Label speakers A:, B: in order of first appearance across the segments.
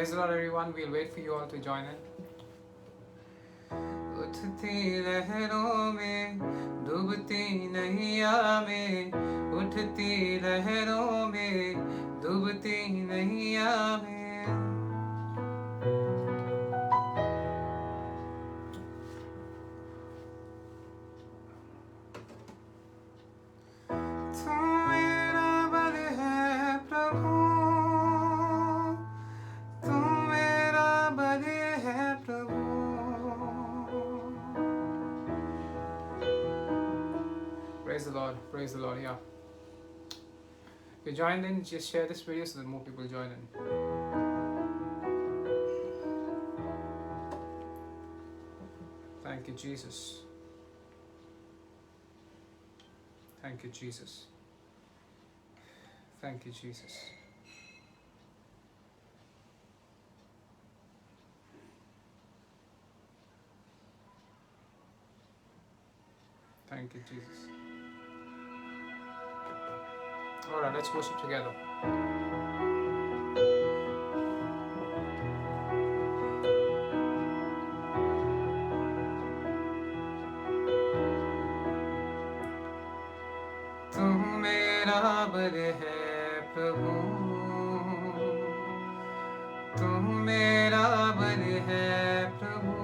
A: Praise the Lord, everyone. We'll wait for you all to join in. उठती लहरों में डूबती नैया में, उठती लहरों में डूबती नैया में, तू मेरा बल है प्रभु, तू मेरा बल है प्रभु. Praise the Lord, praise the Lord. Yeah, if you joined in, just share this video so that more people join in. Thank you, Jesus. Thank you, Jesus. Thank you, Jesus. Thank you, Jesus. All right, let's worship together. तू मेरा बर है प्रभु, तू मेरा बर है प्रभु,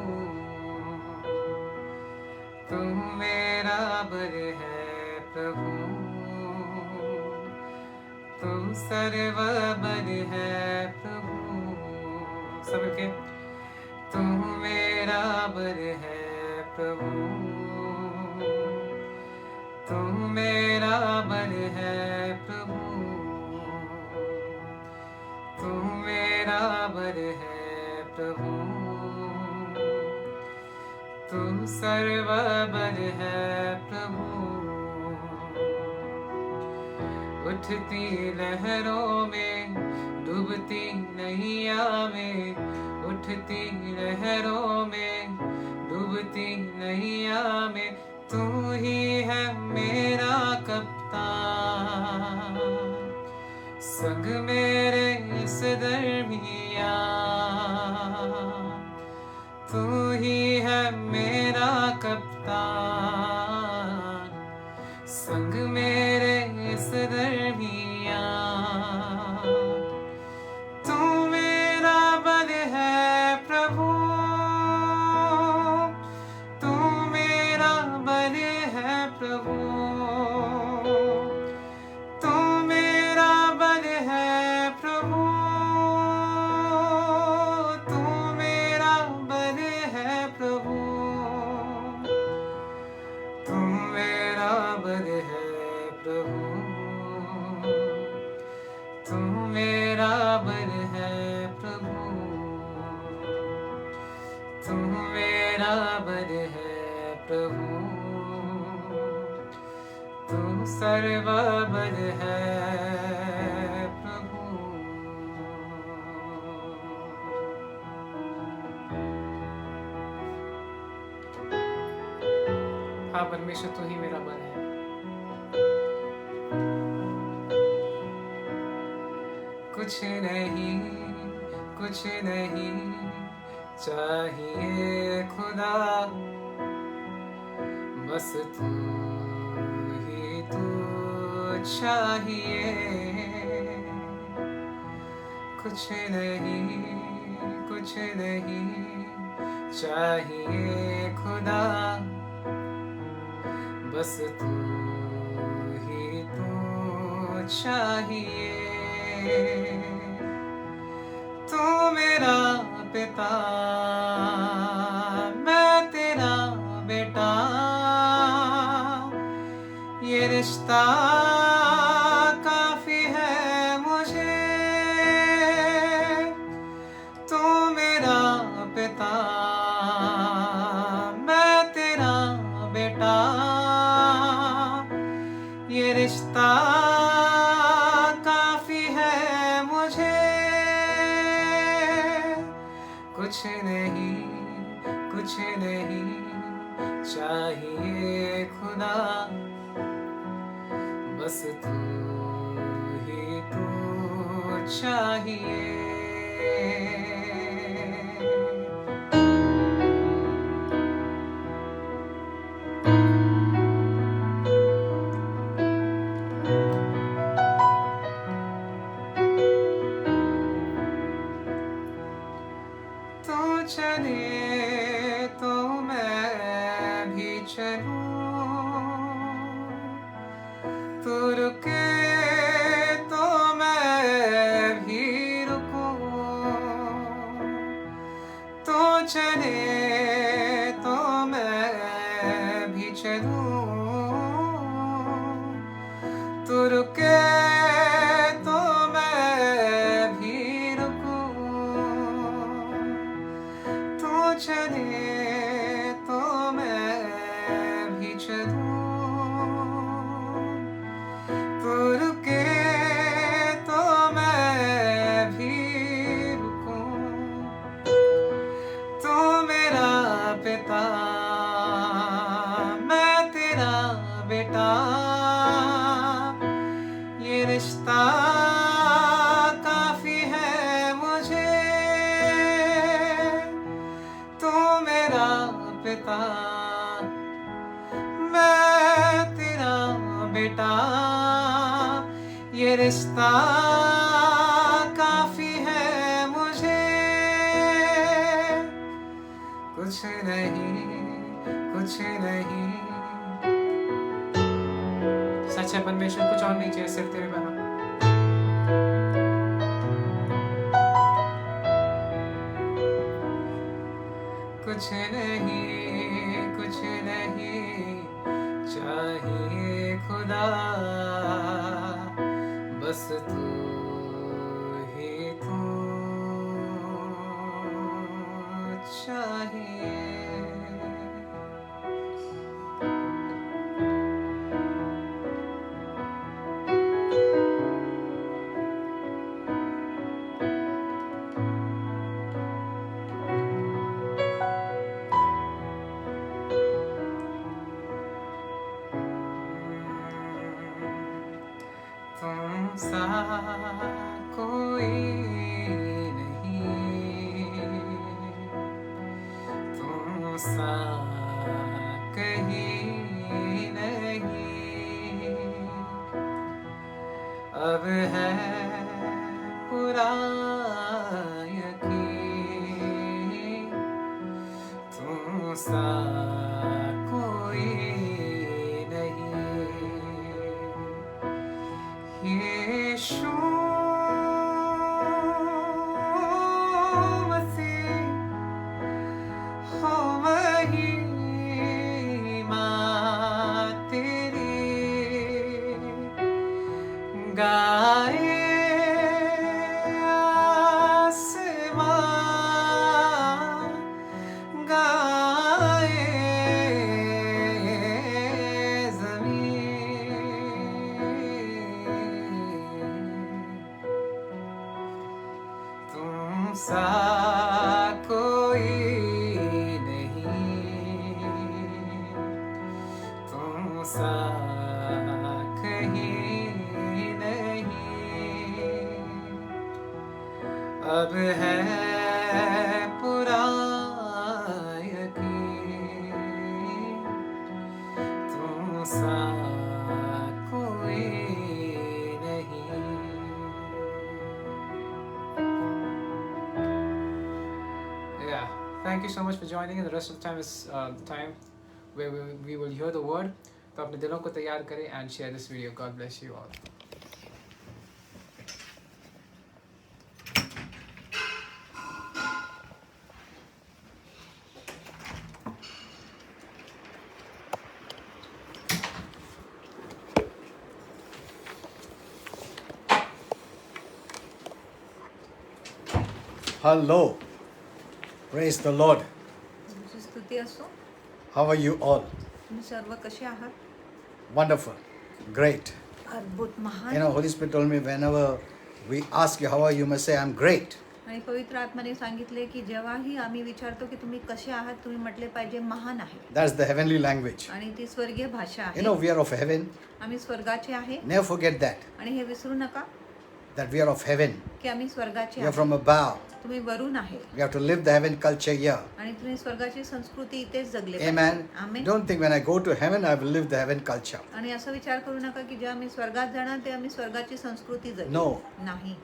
A: तू मेरा बर है प्रभु, तू सर्वबर है प्रभु. सबके तू मेरा बर है प्रभु, तू मेरा बर है प्रभु, तू मेरा बर है प्रभु, तू सर्वबर है प्रभु. उठती लहरों में डूबती नैया में, उठती लहरों में डूबती नैया में, तू ही है मेरा कप्तान, संग मेरे इस दरमियाँ. तू ही है मेरा कप्तान, संग मेरे इस दरमियाँ. तू मेरा बल है प्रभु, तू मेरा बल है प्रभु, तू मेरा बल है प्रभु, तू मेरा बल है प्रभु, तू मेरा बल है प्रभु, तू मेरा बल है प्रभु, तू मेरा बल है प्रभु, तू सर्वबल है प्रभु. हाँ परमेश्वर, तू ही मेरा बल है. कुछ नहीं, कुछ नहीं चाहिए खुदा, बस तू ही तू चाहिए. कुछ नहीं, कुछ नहीं चाहिए खुदा, बस तू ही तू चाहिए. तू मेरा पिता, मैं तेरा बेटा, ये रिश्ता काफी है मुझे. तू मेरा पिता, मैं तेरा बेटा, ये रिश्ता काफी है मुझे. कुछ नहीं, कुछ नहीं चाहिए खुदा, बस तू ही तू चाहिए. भी चलूं, तू रुके तो मैं भी रुकूं, तू चले तो मैं भी चलूं, तू रुके तो मैं भी रुकूं, तू चले तो मैं भी चलूं, तू रुके तो मैं भी रुकूं, तू मेरा पिता मैं तेरा बेटा, ये रिश्ता काफी है मुझे, तू मेरा पिता मैं तेरा बेटा, ये रिश्ता काफी है मुझे, कुछ नहीं कुछ नहीं, सच है परमेश्वर, कुछ और नहीं चाहिए सिर्फ तेरे बना। कुछ नहीं चाहिए खुदा, बस तू ही तू चाहिए। तुमसा कोई नहीं, तुमसा कहीं नहीं, अब है पूरा यकीन, तुमसा कोई यीशु मसीह हो महिमा तेरी, गाए आसमां, गाए तुमसा कोई नहीं, तुमसा कहीं नहीं, अब है पूरा यकीन, तुमसा कोई नहीं। Yeah, thank you so much for joining in. The rest of the time is the time where we will hear the word. तो अपने दिलों को तैयार करें and share this video. God bless you all.
B: Hello. Praise the Lord.
C: तुमची स्तुती असो.
B: How are you all?
C: तुम्ही सर्व कसे आहात?
B: Wonderful. Great.
C: अद्भुत, महान.
B: You know, Holy Spirit told me whenever we ask you, how are you, you must say, I'm great.
C: आणि पवित्र आत्म्याने सांगितले की जेव्हाही आम्ही विचारतो की तुम्ही कसे आहात, तुम्ही म्हटले पाहिजे महान आहे.
B: That's the heavenly language.
C: आणि ती स्वर्गीय भाषा आहे.
B: You know, we are of heaven.
C: आम्ही स्वर्गाचे आहे.
B: Never forget that.
C: आणि हे विसरू नका
B: That we are of heaven.
C: की आम्ही स्वर्गाचे
B: We are
C: आहे.
B: from above.
C: तुम्ही वरून आहे.
B: We have to live the heaven culture here.
C: आणि तुम्ही स्वर्गाची संस्कृती इथेच जगले
B: Amen.
C: पाहिजे. आमेन.
B: Don't think when I go to heaven, I will live the heaven culture.
C: आणि असं विचार करू नका की जेव्हा आम्ही स्वर्गात जाणार ते आम्ही स्वर्गाची संस्कृती जगू.
B: No.
C: नाही.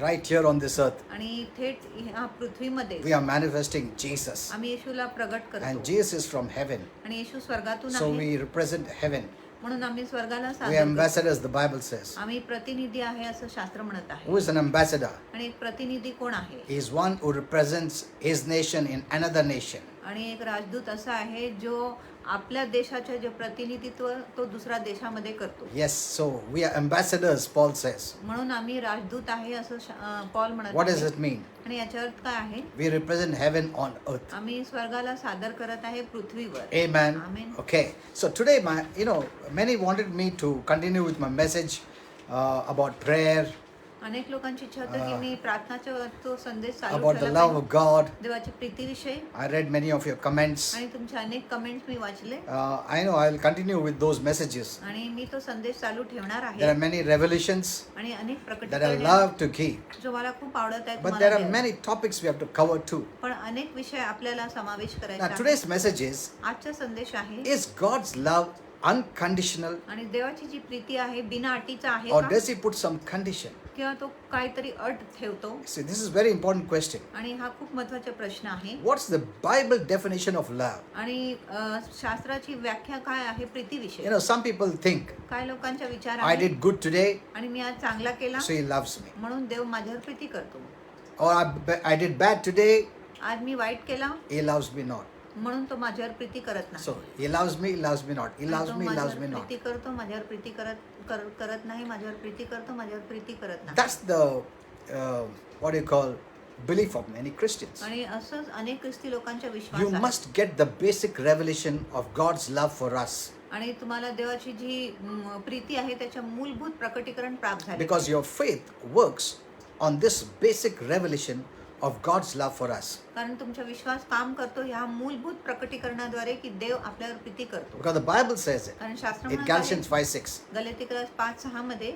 B: right here on this earth.
C: आणि थेट ह्या पृथ्वीमध्ये
B: We are manifesting Jesus.
C: आम्ही येशूला प्रगट
B: And
C: करतो
B: Jesus is from heaven.
C: आणि येशू स्वर्गातून
B: So
C: आहे
B: we represent heaven.
C: म्हणून आम्ही स्वर्गाला
B: We are
C: सादर करतो.
B: ambassadors, the Bible says.
C: आम्ही प्रतिनिधी आहे असं शास्त्र म्हणत आहे.
B: Who is an ambassador?
C: आणि एक प्रतिनिधी कोण आहे?
B: He is one who represents his nation in another nation.
C: आणि एक राजदूत असा आहे जो आपल्या देशाचे जे प्रतिनिधित्व तो दुसऱ्या देशामध्ये करतो.
B: Yes, so we are ambassadors, Paul says.
C: म्हणून आम्ही राजदूत आहे असं पॉल म्हणत
B: What does
C: आहे.
B: it mean?
C: आणि याचा अर्थ काय आहे?
B: We represent heaven on earth.
C: आम्ही स्वर्गाला सादर करत आहे पृथ्वीवर.
B: Amen.
C: Amen.
B: Okay, so today, many wanted me to continue with my message about prayer,
C: अनेक लोकांची इच्छा होती की मी प्रार्थनाचा तो संदेश चालू
B: about the
C: ठेवला
B: love
C: पाहिजे.
B: of God.
C: देवाच्या प्रीतीविषयी
B: I read many of your comments.
C: आणि तुमचे अनेक कमेंट्स मी वाचले
B: I know I'll continue with those messages.
C: आणि मी तो संदेश चालू ठेवणार
B: There are
C: आहे.
B: many revelations
C: आणि अनेक
B: that I
C: प्रकटीकरणे
B: love to give.
C: जो मला खूप आवडत आहेत
B: But
C: तुम्हाला
B: there are
C: द्यायला.
B: many topics we have to cover too.
C: पण अनेक विषय आपल्याला समावेश करायचा
B: Now
C: आहे.
B: today's message is
C: आजचा संदेश आहे
B: Is God's love unconditional
C: आणि देवाची जी प्रीती आहे बिना अटीचा आहे
B: or
C: का?
B: does He put some condition?
C: किंवा तो काहीतरी अट ठेवतो?
B: See, this is a very important question.
C: आणि हा खूप महत्त्वाचा प्रश्न आहे.
B: What's the Bible definition of love?
C: आणि शास्त्राची व्याख्या काय आहे प्रीतीविषयी?
B: Some people think
C: काय लोकांचा विचार
B: I
C: आहे
B: did good today,
C: आणि मी आज चांगला केला
B: so He loves me.
C: म्हणून देव माझ्यावर प्रीती करतो.
B: Or I did bad today,
C: आज मी वाईट केला
B: He loves me not.
C: म्हणून तो माझ्यावर प्रीती करत नाही.
B: So He loves me not. He loves
C: तो
B: me
C: माझ्यावर
B: not.
C: प्रीती करतो, माझ्यावर प्रीती करत नाही, माझ्यावर प्रीती करतो, माझ्यावर प्रीती करत नाही.
B: That's the what do you call belief of many Christians.
C: आणि असंच अनेक ख्रिस्ती लोकांचा विश्वास
B: You
C: आहे.
B: must get the basic revelation of God's love for us,
C: आणि तुम्हाला देवाची जी प्रीती आहे त्याच्या मूलभूत प्रकटीकरण प्राप्त झाले.
B: because your faith works on this basic revelation of God's love for us.
C: कारण तुमचा विश्वास काम करतो ह्या मूलभूत प्रकटीकरणाद्वारे की देव आपल्यावर प्रीती करतो.
B: Because the Bible says it
C: कारण शास्त्र
B: in
C: म्हणत
B: Galatians
C: आहे,
B: 5:6.
C: गलातियर 5:6 मध्ये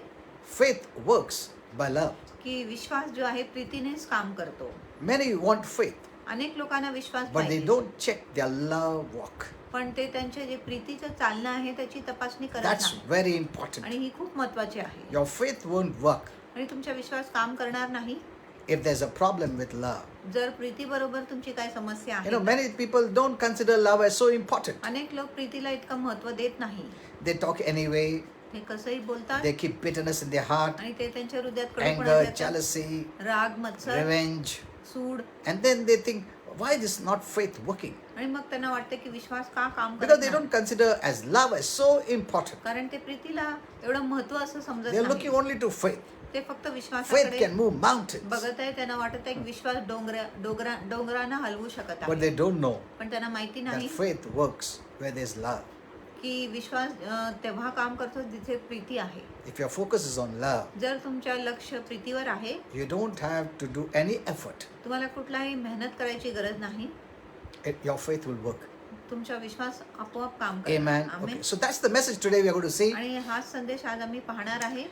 B: Faith works by love.
C: की विश्वास जो आहे प्रीतीनेच काम करतो.
B: Many want faith,
C: अनेक लोकांना विश्वास
B: but they
C: पाहिजे,
B: don't check their love walk.
C: पण ते त्यांचे जे प्रीतीचं चालणं आहे त्याची तपासणी करत
B: That's
C: नाही.
B: very important.
C: आणि ही खूप महत्त्वाची आहे.
B: Your faith won't work
C: आणि तुमचा विश्वास काम करणार नाही
B: if there's a problem with love.
C: जर प्रीती बरोबर तुमची काय समस्या आहे.
B: Many people don't consider love as so important.
C: अनेक लोक प्रीतीला इतकं महत्त्व देत नाही.
B: They talk anyway,
C: ते कसंही बोलतात
B: they keep bitterness in their heart,
C: आणि ते त्यांच्या हृदयात कडूपणा
B: anger,
C: देतात.
B: jealousy,
C: राग, मत्सर,
B: revenge,
C: सूड.
B: and then they think, why is not faith working?
C: आणि मग त्यांना वाटते की विश्वास का काम
B: Because
C: करत
B: they
C: नाही.
B: don't consider as love as so important.
C: कारण ते प्रीतीला एवढं महत्त्व असं समजत
B: They're looking
C: नाही.
B: only to faith.
C: ते फक्त
B: Faith
C: विश्वासाकडे
B: can move mountains,
C: बघत आहे. त्यांना वाटत आहे की विश्वास डोंगरांना हलवू शकत
B: but
C: आहे.
B: they don't know
C: पण त्यांना माहिती
B: that
C: नाही
B: faith works where there's love.
C: की विश्वास तेव्हा काम करतो जिथे प्रीती आहे.
B: If your focus is on love,
C: जर तुमच्या लक्ष प्रीतीवर आहे,
B: you don't have to do any effort.
C: तुम्हाला कुठलाही मेहनत करायची गरज नाही.
B: Your faith will work.
C: तुमचा विश्वास आपोआप काम
B: Amen.
C: करेल.
B: Okay, so that's the message today we are going to see.
C: आणि हाच संदेश आज आम्ही पाहणार आहे.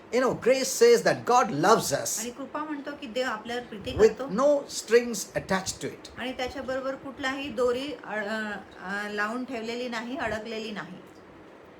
B: Grace says that God loves us
C: आणि कृपा म्हणतो की देव आपल्यावर प्रीती
B: with
C: करतो
B: no strings attached to it.
C: आणि त्याच्याबरोबर कुठलाही दोरी लावून ठेवलेली नाही, अडकलेली नाही.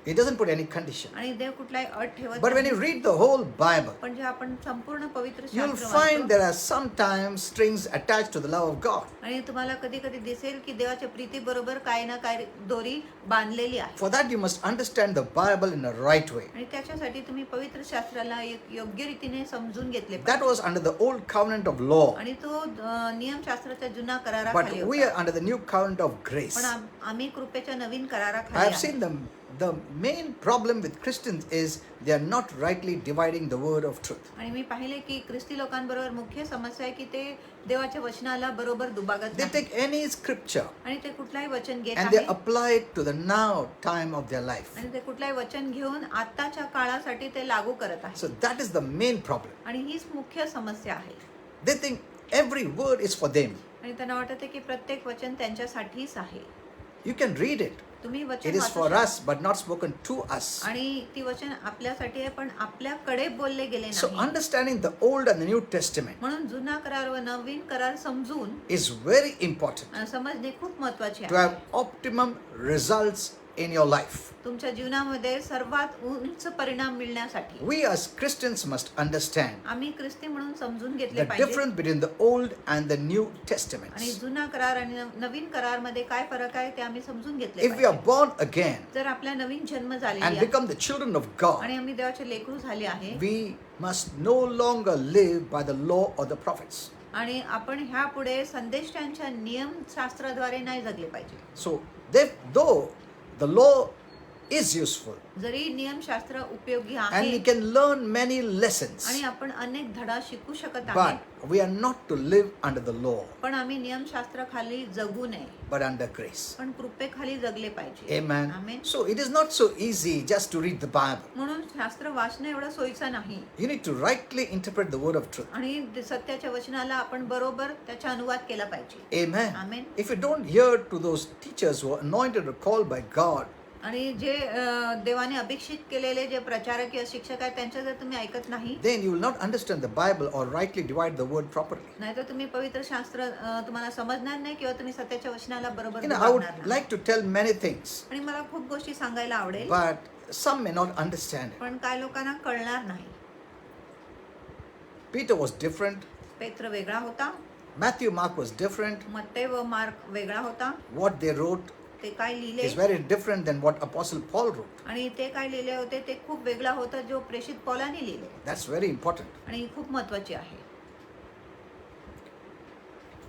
B: He doesn't put any condition.
C: आणि देव कुठलाही अट ठेवत
B: But when you
C: नाही.
B: read the whole Bible,
C: पण जे आपण संपूर्ण पवित्र
B: you'll
C: शास्त्र
B: find
C: वाचतो
B: there are sometimes strings attached to the love of God.
C: आणि तुम्हाला कधी कधी दिसेल की देवाच्या प्रीती बरोबर काही ना काही दोरी बांधलेली आहे.
B: For that, you must understand the Bible in a right way.
C: आणि त्याच्यासाठी तुम्ही पवित्र शास्त्राला एक योग्य रीतीने समजून घेतले
B: That
C: पाहिजे.
B: was under the old covenant of law.
C: आणि तो नियमशास्त्राच्या जुना
B: But
C: कराराखाली
B: we
C: होता.
B: are under the new covenant of grace.
C: पण आम्ही कृपेच्या नवीन
B: I
C: कराराखाली
B: have
C: आहे.
B: seen the main problem with Christians is they are not rightly dividing the word of truth.
C: आणि मी पाहिले की ख्रिस्ती लोकांबरोबर मुख्य समस्या आहे की ते देवाच्या वचनाला बरोबर दुभागत
B: They
C: नाही.
B: take any scripture
C: आणि ते कुठलाही वचन घेत
B: and they
C: आहे
B: apply it to the now time of their life.
C: आणि ते कुठलाही वचन घेऊन आताच्या काळासाठी ते लागू करत आहे.
B: So that is the main problem.
C: आणि हीच मुख्य समस्या आहे.
B: They think every word is for them.
C: आणि त्यांना वाटते की प्रत्येक वचन त्यांच्यासाठीच आहे.
B: You can read it.
C: तुम्ही वचन
B: It is
C: वाचू
B: for
C: शकता.
B: us but not spoken to us.
C: आणि ती वचन आपल्यासाठी आहे पण आपल्याकडे बोलले गेले
B: So
C: नाही.
B: understanding the Old and the New Testament
C: म्हणून जुना करार व नवीन करार समजून
B: is very important
C: समजणे खूप महत्वाचे
B: to
C: आहे.
B: have optimum results in your life.
C: तुमच्या जीवनामध्ये सर्वात उंच परिणाम मिळण्यासाठी
B: We as Christians must understand
C: आम्ही ख्रिस्ती म्हणून समजून घेतले
B: the
C: पाहिजे
B: difference between the Old and the New
C: आणि
B: Testaments.
C: जुना करार आणि नवीन करार मध्ये काय फरक आहे ते आम्ही समजून घेतले
B: If we are
C: पाहिजे.
B: born again
C: जर आपला नवीन जन्म झालेला
B: and
C: आहे
B: become the children of God,
C: आणि आम्ही देवाचे लेकरू झाले आहे
B: we must no longer live by the law or the prophets.
C: आणि आपण ह्या पुढे संदेष्टांच्या नियमशास्त्राद्वारे नाही जगले पाहिजे.
B: So, though the law is useful
C: जरी नियमशास्त्र उपयोगी
B: and
C: आहे
B: we can learn many lessons,
C: आणि आपण अनेक धडा शिकू शकत आहे,
B: but we are not to live under the law,
C: पण आम्ही नियमशास्त्र खाली जगू नये,
B: but under grace.
C: पण कृपेखाली जगले पाहिजे.
B: Amen.
C: Amen.
B: So it is not so easy just to read the Bible.
C: म्हणून शास्त्र वाचणं एवढं सोयीचं नाही
B: You need to rightly interpret the word of truth.
C: आणि सत्याच्या वचनाला आपण बरोबर त्याचा अनुवाद केला पाहिजे.
B: Amen.
C: Amen.
B: If you don't hear to those teachers who are anointed or called by God,
C: आणि जे देवाने अभिषेक केलेले जे प्रचारक किंवा शिक्षक आहेत त्यांच्या जर तुम्ही ऐकत नाही,
B: then you will not understand the Bible or rightly divide the word properly.
C: नाहीतर तुम्ही पवित्र शास्त्र तुम्हाला समजणार नाही किंवा तुम्ही सत्याच्या वचनाला बरोबर
B: You know, I would
C: विभागणार नाही.
B: like to tell many things,
C: आणि मला खूप गोष्टी सांगायला आवडेल,
B: but some may not understand it.
C: पण काय लोकांना कळणार नाही.
B: Peter was different.
C: पेत्र वेगळा होता,
B: Matthew, Mark was different.
C: मत्ते व मार्क वेगळा होता.
B: What they wrote
C: ते काय लिहिले
B: is very different than what Apostle Paul wrote.
C: आणि ते काय लिहिले होते ते खूप वेगळा होता जो प्रेषित पौलाने लिहिले,
B: That's very important.
C: आणि ही खूप महत्वाची आहे.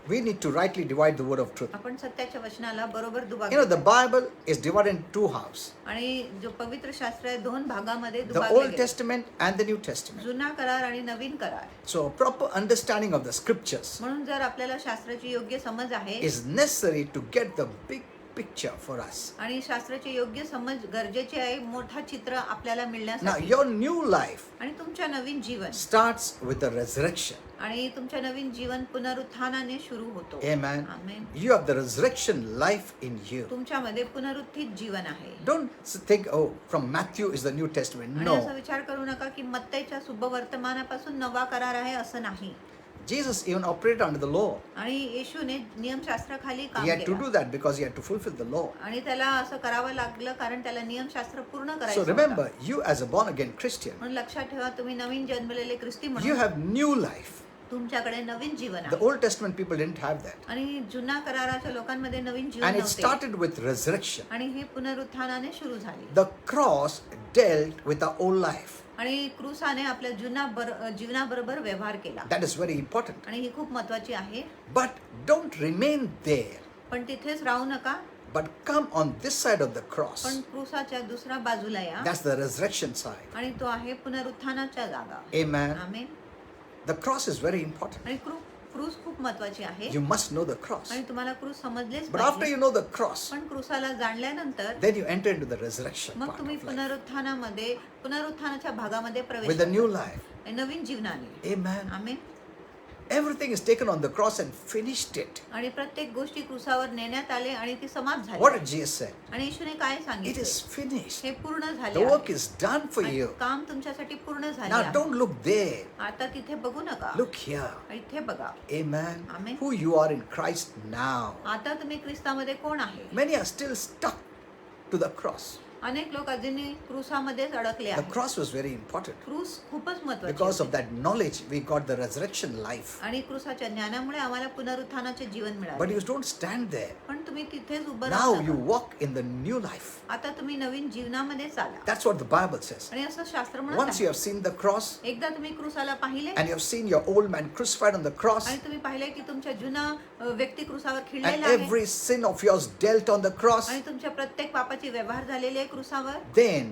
B: We need to rightly divide the word of truth.
C: आपण सत्याच्या वचनाला बरोबर दुभाग
B: You know, the Bible is divided in two halves,
C: आणि जो पवित्र शास्त्र आहे दोन भागामध्ये
B: the
C: दुभागले
B: Old
C: गेले.
B: Testament and the New Testament.
C: जुना करार आणि नवीन करार.
B: So, a proper understanding of the scriptures
C: म्हणून जर आपल्याला शास्त्राची योग्य समज आहे
B: is necessary to get the big picture for us.
C: आणि शास्त्राची योग्य समज गरजेची आहे, मोठा चित्र आपल्याला
B: Now,
C: मिळण्यासाठी.
B: your new life
C: आणि तुमच्या नवीन जीवन
B: starts with the resurrection.
C: आणि तुमच्या नवीन जीवन पुनरुत्थानाने सुरू होतो.
B: Amen.
C: Amen.
B: You have the resurrection life in you.
C: तुमच्यामध्ये पुनरुत्थित जीवन आहे.
B: Don't think, oh, from Matthew is the New Testament.
C: आणि असा
B: No.
C: विचार करू नका की मत्तईच्या शुभवर्तमानापासून नवा करार आहे असं नाही.
B: Jesus even operated under the law.
C: आणि येशूने नियमशास्त्राखाली काम
B: He had to do
C: केलं
B: that because he had to fulfill the law.
C: आणि त्याला असं करावं लागलं कारण त्याला नियमशास्त्र पूर्ण
B: So
C: करायचं
B: remember,
C: होतं.
B: you as a born again Christian,
C: म्हणून लक्षात ठेवा तुम्ही नवीन जन्मलेले ख्रिस्ती
B: you
C: म्हणून
B: have new life.
C: तुमच्याकडे नवीन जीवन
B: The
C: आहे.
B: Old Testament people didn't have that.
C: आणि जुना कराराच्या लोकांमध्ये नवीन जीवन
B: And it
C: नव्हते.
B: started with resurrection.
C: आणि हे पुनरुत्थानाने सुरू झाले.
B: The cross dealt with our old life.
C: आणि क्रूसाने आपल्या जीवनाबरोबर व्यवहार केला.
B: That is very important.
C: आणि ही खूप महत्वाची आहे.
B: But don't remain there,
C: पण तिथेच राहू नका,
B: but come on this side of the cross.
C: पण क्रूसाच्या दुसऱ्या बाजूला या.
B: That's the resurrection side.
C: आणि तो आहे पुनरुत्थानाच्या जागा.
B: Amen.
C: Amen.
B: The cross is very important.
C: आणि क्रूस खूप महत्वाची आहे.
B: You must know the cross.
C: आणि तुम्हाला क्रूस समजलेच
B: But after
C: पाहिजे.
B: you know the cross,
C: पण क्रूसाला जाणल्यानंतर
B: then you enter into the resurrection
C: मग
B: part
C: तुम्ही
B: of life
C: पुनरुत्थानाच्या भागामध्ये प्रवेश
B: with a new
C: करता.
B: life.
C: Naveen जीवनाने.
B: Amen.
C: Amen.
B: Everything is taken on the cross and finished it.
C: आणि प्रत्येक गोष्टी क्रूसावर नेण्यात आले आणि ती समाप्त
B: What
C: झाली.
B: did Jesus say?
C: आणि येशूने काय
B: It
C: सांगितले?
B: is finished.
C: हे पूर्ण झाले
B: The work
C: आहे.
B: is done for
C: आणि
B: you.
C: काम तुमच्यासाठी पूर्ण झाले
B: Now
C: आहे.
B: don't look there.
C: आता तिथे बघू नका,
B: Look here.
C: इथे बघा.
B: Amen.
C: Amen.
B: Who you are in Christ now.
C: आता तुम्ही ख्रिस्तामध्ये कोण आहे?
B: Many are still stuck to the cross.
C: अनेक लोक अजूनही क्रूसामध्येच अडकले
B: The
C: आहेत.
B: cross was very important.
C: क्रूस खूपच महत्त्वाची
B: Because of
C: होती.
B: that knowledge, we got the resurrection life.
C: आणि क्रूसाच्या ज्ञानामुळे आम्हाला पुनरुत्थानाचे जीवन
B: But
C: मिळाले.
B: you don't stand there.
C: पण तुम्ही तिथेच उभं
B: Now
C: राहता.
B: you walk in the new life.
C: आता तुम्ही नवीन जीवनामध्ये चाला.
B: That's what the Bible says.
C: आणि असं शास्त्र म्हणत
B: Once you
C: आहे.
B: have seen the cross
C: एकदा तुम्ही क्रूसाला पाहिले
B: and you have seen your old man crucified on the cross
C: आणि तुम्ही पाहिले की तुमच्या जुना व्यक्ती क्रूसावर
B: and
C: खिळलेला आहे
B: every sin of yours dealt on the cross,
C: आणि तुमच्या प्रत्येक पापाची व्यवहार झालेली आहे क्रूसावर.
B: then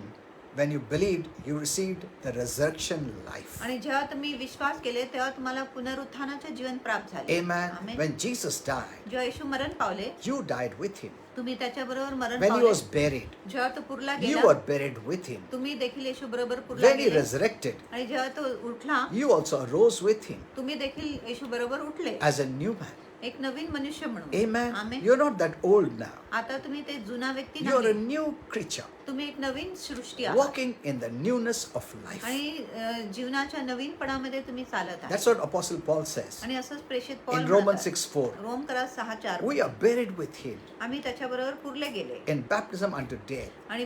B: when you believed, you received the resurrection life.
C: आणि जेव्हा तुम्ही विश्वास केले तेव्हा तुम्हाला पुनरुत्थानाचे जीवन प्राप्त झाले.
B: Amen.
C: Amen.
B: When Jesus died,
C: जेव्हा येशू मरण पावले
B: you died with him.
C: तुम्ही त्याच्याबरोबर मरण
B: When he
C: पावले.
B: was buried,
C: जेव्हा तो पुरला
B: you
C: गेला
B: were buried with him.
C: तुम्ही देखील येशू बरोबर पुरला
B: When he
C: गेले.
B: resurrected,
C: आणि जेव्हा तो उठला
B: you also arose with him
C: तुम्ही देखील येशू बरोबर उठले
B: as a new man.
C: एक नवीन मनुष्य म्हणून.
B: Amen.
C: Amen.
B: You're not that old now.
C: आता तुम्ही ते जुना व्यक्ती
B: You're a
C: नाही,
B: new creature
C: तुम्ही एक नवीन सृष्टी आहात
B: walking in the newness of life.
C: आणि जीवनाच्या नवीनपणामध्ये तुम्ही चालत
B: That's
C: आहात.
B: what Apostle Paul says
C: आणि असंच प्रेषित पौल
B: in Romans
C: म्हणतात.
B: 6:4.
C: रोम करा 6:4.
B: We are buried with him
C: आम्ही त्याच्याबरोबर पुरले गेले
B: in baptism unto death,
C: आणि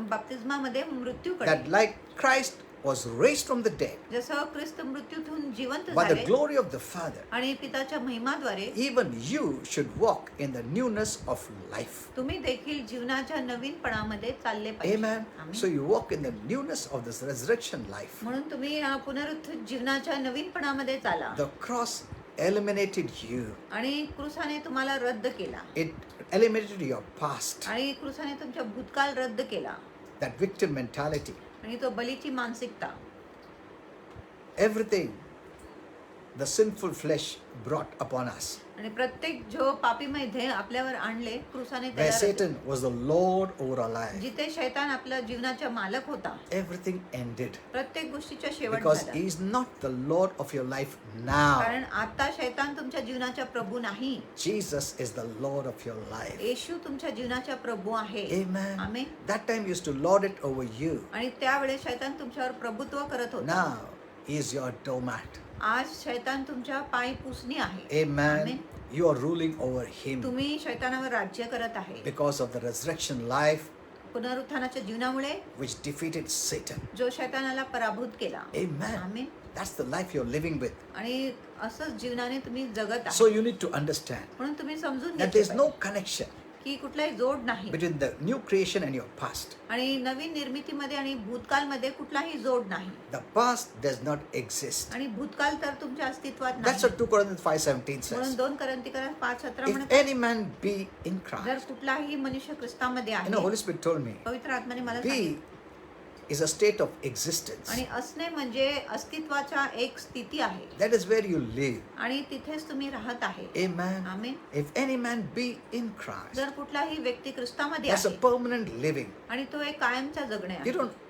C: बाप्तिस्मामध्ये मृत्यूकडे.
B: that like Christ was raised from the dead
C: जसं ख्रिस्त मृत्यूतून जिवंत
B: by the
C: झाले
B: glory of the Father,
C: आणि पिताच्या महिमाद्वारे
B: even you should walk in the newness of life.
C: तुम्ही देखील जीवनाच्या नवीनपणामध्ये चालले पाहिजे.
B: Amen.
C: Amen.
B: So you walk in the newness of this resurrection life.
C: म्हणून तुम्ही या पुनरुत्थित जीवनाच्या नवीनपणामध्ये चाला.
B: The cross eliminated you.
C: आणि क्रूसाने तुम्हाला रद्द केला
B: It eliminated your past,
C: आणि क्रूसाने तुमच्या भूतकाळ रद्द केला
B: that victim mentality,
C: आणि तो बलीची मानसिकता.
B: everything the sinful flesh brought upon us.
C: आणि प्रत्येक जो पापीमय ध्येय आपल्यावर आणले क्रूसाने
B: Where
C: त्याला रद्द.
B: Satan was the Lord over our life,
C: जिथे शैतान आपल्या जीवनाच्या मालक होता,
B: everything ended
C: प्रत्येक गोष्टीच्या शेवट
B: because
C: झाला.
B: he is not the Lord of your life now.
C: कारण आता शैतान तुमच्या जीवनाच्या प्रभू नाही,
B: Jesus is the Lord of your life.
C: येशू तुमच्या जीवनाच्या प्रभू आहे.
B: Amen.
C: Amen.
B: That time he used to lord it over you.
C: आणि त्यावेळेस शैतान तुमच्यावर प्रभुत्व करत होता.
B: Now he is your doormat.
C: आज शैतान तुमच्या पाय पुसणी आहे.
B: Amen.
C: Amen.
B: You are ruling over him
C: तुम्ही शैतानावर राज्य करत आहे.
B: because of the resurrection life
C: पुनरुत्थानाच्या जीवनामुळे
B: which defeated Satan.
C: जो शैतानाला पराभूत केला.
B: Amen.
C: Amen.
B: That's the life you're living with.
C: आणि असंच जीवनाने तुम्ही जगत
B: So
C: आहे.
B: you need to understand
C: म्हणून तुम्ही समजून
B: that
C: घेतले
B: there's no
C: पाहिजे
B: connection
C: की कुठलाही जोड नाही
B: between the new creation and your past.
C: आणि नवीन निर्मितीमध्ये आणि भूतकाळमध्ये कुठलाही जोड नाही.
B: The past does not exist.
C: आणि भूतकाळ तर तुमच्या अस्तित्वात
B: That's
C: नाही.
B: what 2 Corinthians 5:17
C: म्हणून
B: says.
C: 2 कोरिन्थियर 5:17
B: If
C: म्हणतात,
B: any man be in
C: जर
B: Christ,
C: कुठलाही मनुष्य ख्रिस्तामध्ये
B: you
C: आहे,
B: know, Holy Spirit told me,
C: पवित्र आत्म्याने मला
B: be
C: सांगितलं,
B: is a state of existence.
C: आणि असणे म्हणजे अस्तित्वाच्या एक स्थिती आहे
B: That is where you live.
C: आणि तिथेच तुम्ही राहत आहे.
B: Amen.
C: Amen.
B: If any man be in Christ,
C: जर कुठलाही व्यक्ती ख्रिस्तामध्ये
B: that's a
C: आहे
B: permanent living.
C: आणि तो एक कायमचा जगणे
B: You
C: आहे
B: don't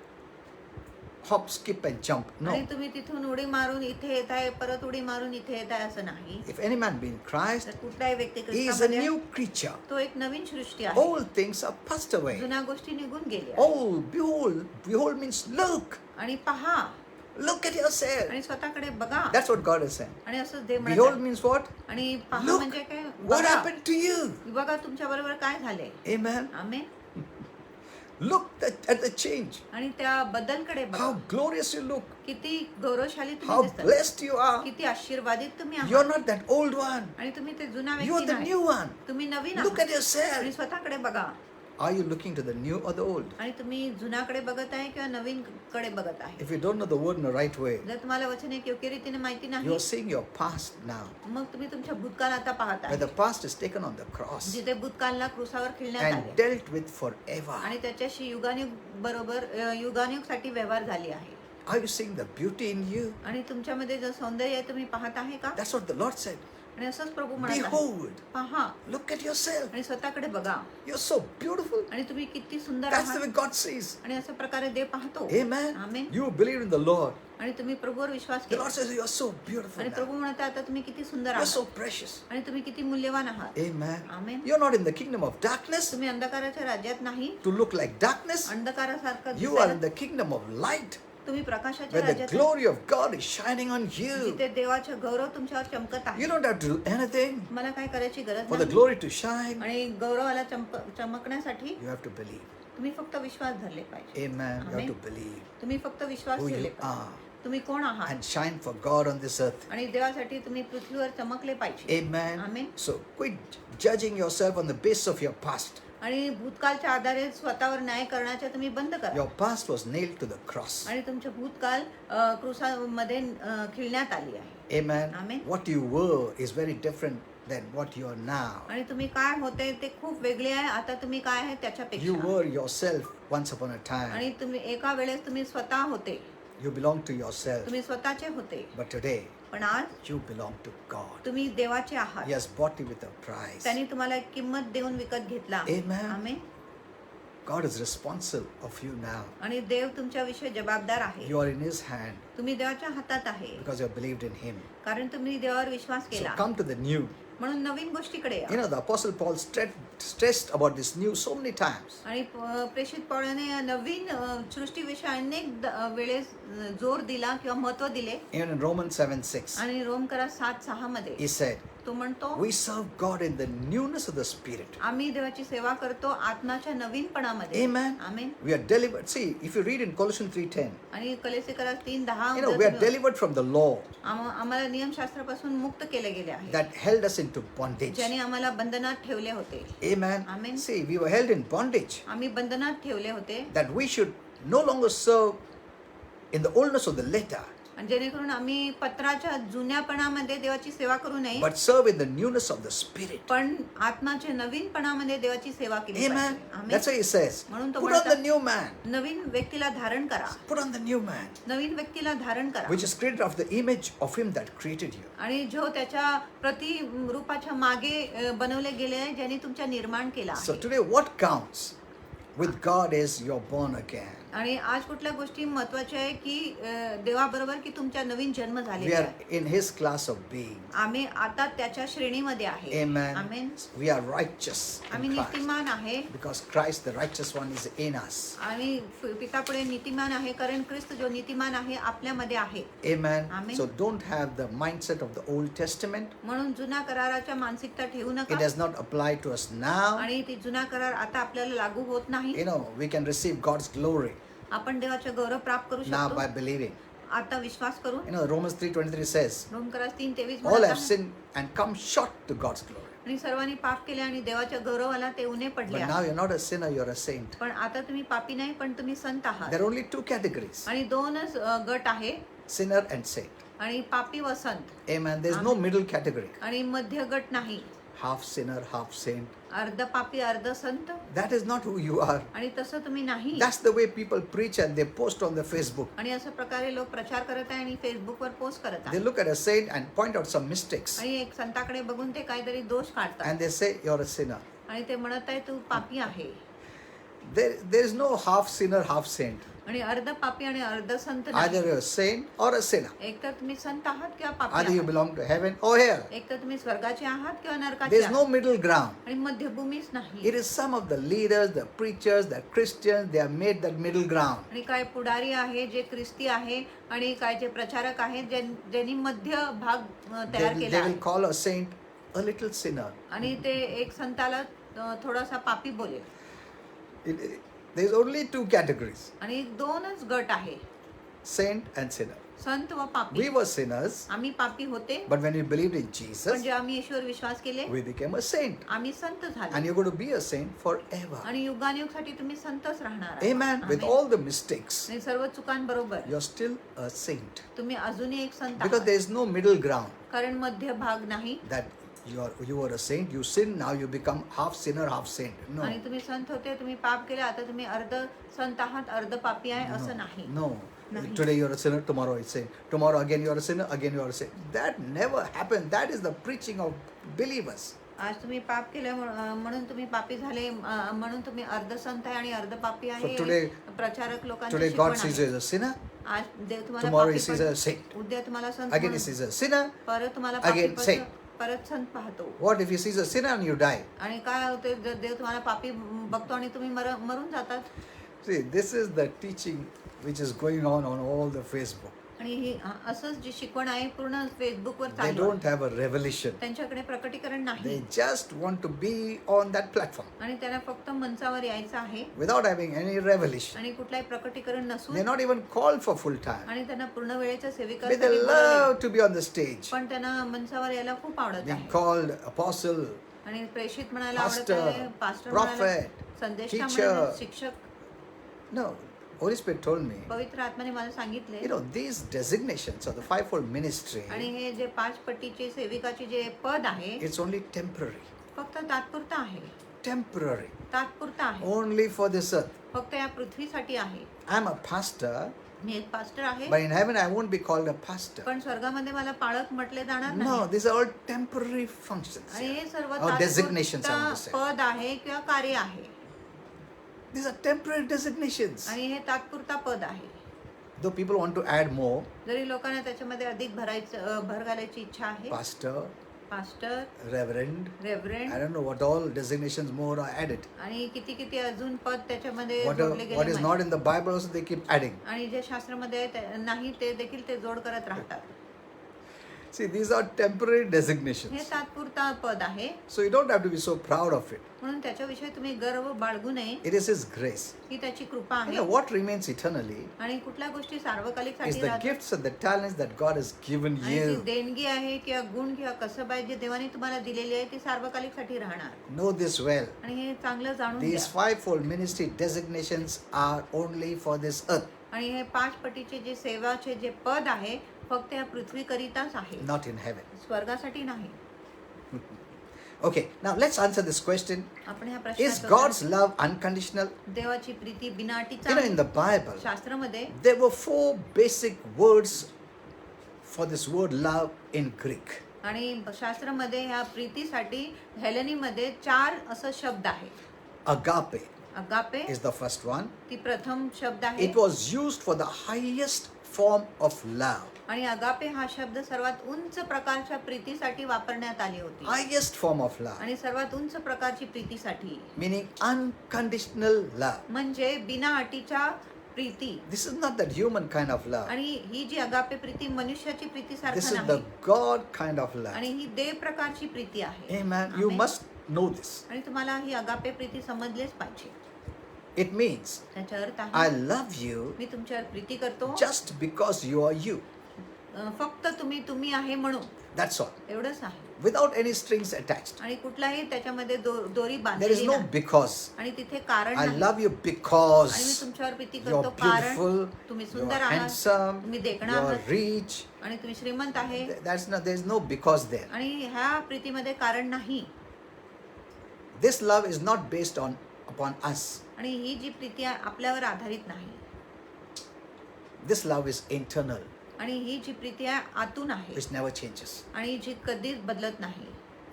B: hop, skip, and jump.
C: आणि
B: No.
C: तुम्ही तिथून उडी मारून इथे येत आहे, परत उडी मारून इथे येत आहे असं नाही.
B: If any man be in Christ,
C: तर कुठलाही व्यक्ती
B: he is a
C: ख्रिस्तामध्ये आहे,
B: new creature.
C: तो एक नवीन सृष्टी आहे.
B: All things are passed away.
C: जुन्या गोष्टी निघून गेल्या
B: Oh, behold. Behold means look.
C: आणि पहा
B: Look at yourself.
C: आणि स्वतःकडे बघा.
B: That's what God is saying.
C: आणि असंच देव म्हणत
B: Behold
C: आहे.
B: means what?
C: आणि पहा
B: Look.
C: म्हणजे काय,
B: What
C: बघा.
B: happened to you?
C: बघा तुमच्या बरोबर काय झाले.
B: Amen.
C: Amen.
B: Look at the change.
C: आणि त्या बदलकडे बघा.
B: How glorious you look.
C: किती गौरवशाली
B: How
C: तुम्ही दिसता,
B: blessed you are.
C: किती आशीर्वादित तुम्ही
B: You're
C: आहात.
B: not that old one.
C: आणि तुम्ही ते जुना
B: You're
C: व्यक्ती
B: the
C: नाही,
B: new one.
C: तुम्ही नवीन
B: Look at
C: आहात. आणि
B: yourself.
C: स्वतःकडे बघा.
B: Are you looking to the new or the old?
C: आणि तुम्ही जुनाकडे बघत आहे किंवा नवीन कडे बघत आहे.
B: If you don't know the word in the right way,
C: जर तुम्हाला वचन एक योग्य रीतीने माहिती नाही,
B: you're seeing your past now.
C: मग तुम्ही तुमच्या भूतकाळ आता पाहत
B: Where
C: आहे,
B: the past is taken on the cross
C: जिथे भूतकाळला क्रूसावर खिळण्यात
B: and
C: आले
B: dealt with forever.
C: आणि त्याच्याशी युगानुग बरोबर युगानुगसाठी व्यवहार झाली आहे.
B: Are you seeing the beauty in you?
C: आणि तुमच्यामध्ये जो सौंदर्य आहे तुम्ही पाहत आहे का.
B: That's what the Lord said.
C: आणि असंच प्रभू म्हणत आहे,
B: Behold,
C: पहा
B: look at yourself.
C: आणि स्वतःकडे बघा.
B: You're so beautiful.
C: आणि तुम्ही किती सुंदर
B: That's the
C: आहात.
B: way God sees.
C: आणि अशा प्रकारे देव पाहतो.
B: Amen.
C: Amen.
B: You believe in the Lord.
C: आणि तुम्ही प्रभूवर विश्वास
B: The
C: केला
B: Lord says you're so beautiful
C: आणि
B: now.
C: प्रभू म्हणत आहे, आता तुम्ही किती सुंदर
B: You're so
C: आहात
B: precious.
C: आणि तुम्ही किती मूल्यवान आहात.
B: Amen.
C: Amen.
B: You're not in the kingdom of darkness
C: तुम्ही अंधकाराच्या राज्यात नाही,
B: to look like darkness.
C: अंधकारासारखं
B: You are in
C: दिसायला.
B: the kingdom of light
C: तुम्ही प्रकाशाच्या
B: where the
C: राज्यात,
B: glory of God is shining on you.
C: जिथे देवाचं गौरव तुमच्यावर चमकत
B: You
C: आहे.
B: don't have to do anything
C: मला काय करायची गरज
B: for the
C: नाही.
B: glory to shine.
C: आणि गौरवाला चमकण्यासाठी
B: You have to believe.
C: तुम्ही फक्त विश्वास धरले पाहिजे.
B: Amen. You have
C: Amen.
B: to believe
C: तुम्ही फक्त विश्वास
B: who
C: ठेवले
B: you
C: पाहिजे.
B: are
C: तुम्ही कोण आहात
B: and shine for God on this earth.
C: आणि देवासाठी तुम्ही पृथ्वीवर चमकले पाहिजे.
B: Amen.
C: Amen.
B: So quit judging yourself on the basis of your past.
C: आणि भूतकाळच्या आधारे स्वतःवर न्याय करण्याच्या तुम्ही बंद करा.
B: Your past was nailed to the cross.
C: आणि तुमचे भूतकाळ क्रूसामध्ये खिळण्यात आली आहे.
B: Amen.
C: Amen.
B: What you were is very different than what you are now.
C: आणि तुम्ही काय होते ते खूप वेगळे आहे. आता तुम्ही काय आहे
B: You
C: त्याच्यापेक्षा.
B: were yourself once upon a time.
C: आणि तुम्ही एका वेळेस तुम्ही स्वतः होते,
B: You belong to yourself.
C: तुम्ही स्वतःचे होते,
B: But today,
C: पण आज
B: you belong to God.
C: तुम्ही देवाचे आहात.
B: He has bought you with a price.
C: त्यांनी तुम्हाला एक किंमत देऊन विकत घेतला.
B: Amen.
C: Amen.
B: God is responsible of you now.
C: आणि देव तुमच्याविषयी जबाबदार आहे.
B: You are in His hand
C: तुम्ही देवाच्या हातात आहे
B: because you have believed in Him.
C: कारण तुम्ही देवावर विश्वास
B: So
C: केला.
B: come to the new.
C: म्हणून नवीन गोष्टीकडे या.
B: You know, the Apostle Paul stressed about this new so many times.
C: आणि प्रेषित पौलाने या नवीन सृष्टीविषयी अनेक वेळेस जोर दिला किंवा महत्व दिले.
B: Even in Romans 7:6,
C: आणि रोमकरा 7:6 मध्ये
B: he said,
C: तो म्हणतो
B: we serve God in the newness of the Spirit.
C: आम्ही देवाची सेवा करतो आत्म्याच्या नवीनपणामध्ये.
B: Amen.
C: Amen.
B: We are delivered. See, if you read in Colossians 3:10,
C: आणि कलेसेकरा 3:10
B: you know, we are delivered from the law
C: आम्हाला नियमशास्त्रापासून मुक्त केले गेले आहे,
B: that held us into bondage.
C: ज्याने आम्हाला बंधनात ठेवले होते.
B: Amen.
C: Amen.
B: See, we were held in bondage
C: आम्ही बंधनात ठेवले होते,
B: that we should no longer serve in the oldness of the letter,
C: आणि जेणेकरून आम्ही पत्राच्या जुन्यापणामध्ये देवाची सेवा करू नये,
B: but serve in the newness of the Spirit.
C: पण आत्माच्या नवीनपणामध्ये देवाची सेवा केली
B: Amen.
C: पाहिजे. आमेन.
B: That's why he says,
C: म्हणून तो
B: put on the
C: म्हणतो,
B: new man.
C: नवीन व्यक्तीला धारण करा.
B: Put on the new man,
C: नवीन व्यक्तीला धारण करा,
B: which is created of the image of him that created you.
C: आणि जो त्याच्या प्रतिरूपाच्या मागे बनवले गेले आहे, ज्याने तुमच्या निर्माण केला
B: So
C: आहे.
B: today what counts with God is you're born again.
C: आणि आज कुठल्या गोष्टी महत्वाच्या आहे की देवाबरोबर की तुमच्या नवीन जन्म
B: We
C: झालेला
B: are
C: आहे.
B: in his class of being.
C: आम्ही आता त्याच्या श्रेणीमध्ये आहे.
B: Amen.
C: Amen.
B: We are righteous
C: आम्ही
B: in Christ
C: नीतिमान आहे,
B: because Christ, the righteous one, is in us.
C: आणि पितापुढे नीतिमान आहे, कारण ख्रिस्त जो नीतिमान आहे आपल्यामध्ये आहे.
B: Amen.
C: Amen.
B: So don't have the mindset of the Old Testament.
C: म्हणून जुना कराराच्या मानसिकता ठेवू
B: It
C: नका,
B: does not apply to us now.
C: आणि ती जुना करार आता आपल्याला लागू होत नाही.
B: You know, we can receive God's glory
C: आपण देवाचे गौरव प्राप्त करू
B: now by
C: शकतो
B: believing.
C: आता विश्वास करून.
B: You know, Romans 3:23 says,
C: रोमकरास 3:23
B: all
C: म्हणत
B: have
C: आहे,
B: sinned and come short to God's glory.
C: आणि सर्वांनी पाप केले आणि देवाच्या गौरवाला ते उणे पडले
B: But
C: आहे.
B: now you're not a sinner, you're a saint.
C: पण आता तुम्ही पापी नाही, पण तुम्ही संत आहात.
B: There are only two categories,
C: आणि दोनच गट आहे,
B: sinner and saint.
C: आणि पापी व संत,
B: Amen. There's no middle category.
C: आणि मध्य गट नाही.
B: Half sinner, half saint.
C: अर्ध पापी अर्ध संत,
B: That is not who you are.
C: आणि तसं तुम्ही नाही.
B: That's the way people preach and they post on the Facebook.
C: आणि अशा प्रकारे लोक प्रचार करत आहे आणि फेसबुकवर पोस्ट करत
B: They
C: आहे,
B: look at a saint and point out some mistakes.
C: आणि एक संताकडे बघून ते काहीतरी दोष काढतात,
B: And they say, you're a sinner.
C: आणि ते म्हणत आहे तू पापी आहे.
B: There is no half sinner, half saint.
C: आणि अर्ध पापी आणि अर्ध संत
B: Either
C: नाही.
B: you're a saint or a sinner.
C: एक तर तुम्ही संत आहात किंवा पापी
B: Either you
C: आहात.
B: belong to heaven or hell.
C: एक तर तुम्ही स्वर्गाचे आहात किंवा नरकाचे
B: There's
C: आहात,
B: no middle ground.
C: आणि मध्यभूमीच नाही.
B: It is some of the leaders, the preachers, the Christians, they have made that middle ground.
C: आणि काय पुढारी आहे जे ख्रिस्ती आहे, आणि काय जे प्रचारक आहेत ज्यांनी मध्य भाग तयार केला
B: They
C: आहे,
B: will call a saint a little sinner.
C: आणि ते एक संताला थोडासा पापी बोलेल.
B: There's only two categories,
C: आणि दोनच गट आहे,
B: saint and sinner.
C: संत व पापी.
B: We were sinners,
C: आम्ही पापी होते,
B: but when we believed in
C: पण
B: Jesus,
C: जे आम्ही ईश्वर विश्वास केले
B: we became a saint.
C: आम्ही संत
B: And
C: झाले,
B: you're going to be a saint forever.
C: आणि युगानुयुगसाठी तुम्ही संतच राहणार आहे.
B: Amen. With
C: amen.
B: all the mistakes,
C: आणि सर्व चुकांबरोबर
B: you're still a saint.
C: तुम्ही अजूनही एक संत
B: Because
C: आहात,
B: there is no middle ground
C: कारण मध्य भाग नाही.
B: that you are a saint, you sin, now you become half sinner, half saint. No.
C: आणि तुम्ही संत होते, तुम्ही पाप केले, आता तुम्ही अर्ध संत आहात अर्ध पापी आहे, असं नाही.
B: No.
C: Nahi.
B: Today you're a sinner, tomorrow you're a saint. Tomorrow again you're a sinner, again you're a saint. That never happened. That is the preaching of believers.
C: आज तुम्ही पाप केले म्हणून तुम्ही पापी झाले, म्हणून तुम्ही अर्ध संत आहे आणि अर्ध पापी आहे.
B: So today-
C: प्रचारक लोकांची
B: Today
C: शिकवण
B: God sees
C: आहे.
B: you as a sinner,
C: आज देव तुम्हाला
B: tomorrow
C: पापी
B: he sees
C: पण-
B: as a saint.
C: उद्या तुम्हाला संत
B: Again he
C: म्हणून-
B: sees a sinner.
C: परत तुम्हाला
B: again
C: पापी
B: saint.
C: परत संत पाहतो.
B: What if he sees a sinner and you die?
C: आणि काय होते, जर देव तुम्हाला पापी बघतो आणि तुम्ही मरून जातात.
B: See, this is the teaching which is going on all the Facebook.
C: आणि ही असंच जी शिकवण आहे पूर्ण फेसबुकवर
B: They
C: चालू
B: don't
C: आहे.
B: have a revelation.
C: त्यांच्याकडे प्रकटीकरण
B: They
C: नाही,
B: just want to be on that platform
C: आणि त्यांना फक्त मंचावर यायचं आहे,
B: without having any revelation.
C: आणि कुठलाही प्रकटीकरण नसून,
B: They're not even called for full time.
C: आणि त्यांना पूर्ण वेळेच्या
B: But they
C: सेविकासाठी
B: love to be on the stage.
C: पण त्यांना मंचावर यायला खूप आवडत
B: Being
C: आहे.
B: called apostle,
C: आणि प्रेषित म्हणायला आवडत
B: pastor,
C: आहे, पास्टर म्हणायला,
B: prophet,
C: संदेष्टा
B: teacher.
C: म्हणायला, शिक्षक.
B: No, Holy Spirit told me,
C: पवित्र आत्म्याने मला सांगितले,
B: you know, these designations of the fivefold ministry,
C: आणि हे जे 5 पट्टीचे सेविकाचे जे पद आहे
B: it's only temporary.
C: फक्त तात्पुरता आहे,
B: Temporary.
C: तात्पुरता आहे,
B: Only for this earth.
C: फक्त या पृथ्वीसाठी आहे.
B: I'm a pastor,
C: मी एक पास्टर आहे,
B: but in heaven I won't be called a pastor.
C: पण स्वर्गामध्ये मला पाळक म्हटले जाणार
B: No,
C: नाही.
B: these are all temporary functions.
C: आणि हे सर्व
B: Or designations, I want to
C: तात्पुरता
B: say.
C: पद आहे किंवा कार्य आहे,
B: These are temporary designations.
C: आणि हे तात्पुरता पद आहे.
B: Though people want to add more,
C: जरी लोकांना त्याच्यामध्ये अधिक भर घालायची इच्छा आहे,
B: pastor,
C: pastor,
B: reverend. I
C: reverend
B: don't know what all designations more are added.
C: आणि किती किती अजून पद त्याच्यामध्ये
B: What,
C: जोडले
B: what
C: गेले
B: is
C: माहिती.
B: not in the Bible also they keep adding.
C: आणि जे शास्त्रामध्ये आहे नाही ते देखील ते जोड करत राहतात.
B: See, these are temporary
C: हे
B: designations.
C: तात्पुरता पद आहे,
B: So you don't have to be so proud of it.
C: म्हणून त्याच्याविषयी तुम्ही गर्व बाळगू नये.
B: It is His grace.
C: ही त्याची कृपा
B: You
C: आहे.
B: know, what remains eternally
C: आणि कुठल्या गोष्टी सार्वकालिक
B: is
C: साठी
B: the
C: राहतात
B: gifts and the talents that God has given
C: आणि ती
B: you.
C: देणगी आहे किंवा गुण किंवा कसब आहे जे देवाने तुम्हाला दिलेली आहे ती सार्वकालिक साठी राहणार.
B: Know this well.
C: आणि हे चांगलं जाणून
B: These
C: घ्या.
B: fivefold ministry designations are only for this earth,
C: आणि हे 5 पटीचे जे सेवाचे जे पद आहे फक्त या पृथ्वीकरिताच आहे,
B: not in heaven.
C: स्वर्गासाठी नाही.
B: Okay, now let's answer this question.
C: आपण ह्या
B: Is
C: प्रश्नाचं
B: God's
C: उत्तर-
B: love unconditional?
C: देवाची प्रीती बिना अटीचा
B: You know,
C: आहे.
B: in the Bible,
C: शास्त्रामध्ये
B: there were 4 basic words for this word love in Greek.
C: आणि शास्त्रामध्ये ह्या प्रीतीसाठी हेलेनीमध्ये 4 असं शब्द आहे.
B: Agape
C: agape
B: is the first one.
C: ती प्रथम शब्द आहे.
B: It was used for the highest form of love.
C: आणि अगापे हा शब्द सर्वात उंच प्रकारच्या प्रीतीसाठी वापरण्यात आली होती.
B: Highest form of love,
C: आणि सर्वात उंच प्रकारची प्रीतीसाठी
B: meaning unconditional love.
C: म्हणजे बिना अटीच्या Preeti.
B: This is not that human kind of love.
C: आणि ही जी अगापे प्रीती मनुष्याची प्रीती
B: This
C: सारखं
B: is the
C: नाही,
B: God kind of love.
C: आणि ही देव प्रकारची प्रीती आहे.
B: Amen. You
C: Amen.
B: must know this.
C: आणि तुम्हाला ही अगापे प्रीती समजलेच पाहिजे.
B: It means
C: त्याचा अर्थ
B: I
C: आहे
B: love you
C: मी तुमच्यावर प्रीती करतो
B: just because you are you.
C: फक्त तुम्ही आहे म्हणून,
B: That's all.
C: एवढंच आहे.
B: Without any strings attached.
C: आणि कुठलाही त्याच्यामध्ये दोरी
B: There is
C: बांधलेली
B: no
C: नाही.
B: because.
C: आणि तिथे कारण
B: I
C: नाही.
B: love you
C: आणि मी
B: because
C: तुमच्यावर प्रीती
B: you're
C: करतो कारण
B: beautiful,
C: तुम्ही
B: you're
C: सुंदर आहात,
B: handsome,
C: तुम्ही देखणा
B: you're
C: आहात
B: rich.
C: आणि तुम्ही श्रीमंत आहे.
B: That's not. There's no because there.
C: आणि ह्या प्रीतीमध्ये कारण नाही.
B: This love is not based upon us.
C: आणि ही जी प्रीती आहे आपल्यावर आधारित नाही.
B: This love is internal,
C: आणि ही जी प्रीती आहे आतून आहे
B: which never changes.
C: आणि जी कधीच बदलत नाही.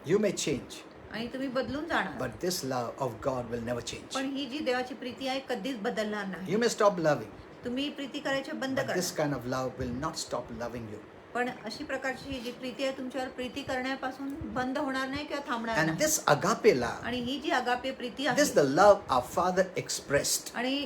B: You may change,
C: आणि तुम्ही बदलून जाणार,
B: but this love of God will never change.
C: पण ही जी देवाची प्रीती आहे कधीच बदलणार नाही.
B: You may stop loving,
C: तुम्ही प्रीती करायचे बंद
B: but this
C: करा,
B: kind of love will not stop loving you.
C: पण अशी प्रकारची जी प्रीती आहे तुमच्यावर प्रीती करण्यापासून बंद होणार नाही किंवा थांबणार
B: And
C: नाही.
B: this agape love,
C: आणि ही जी अगापे प्रीती
B: this
C: आहे
B: the love our Father expressed
C: आणि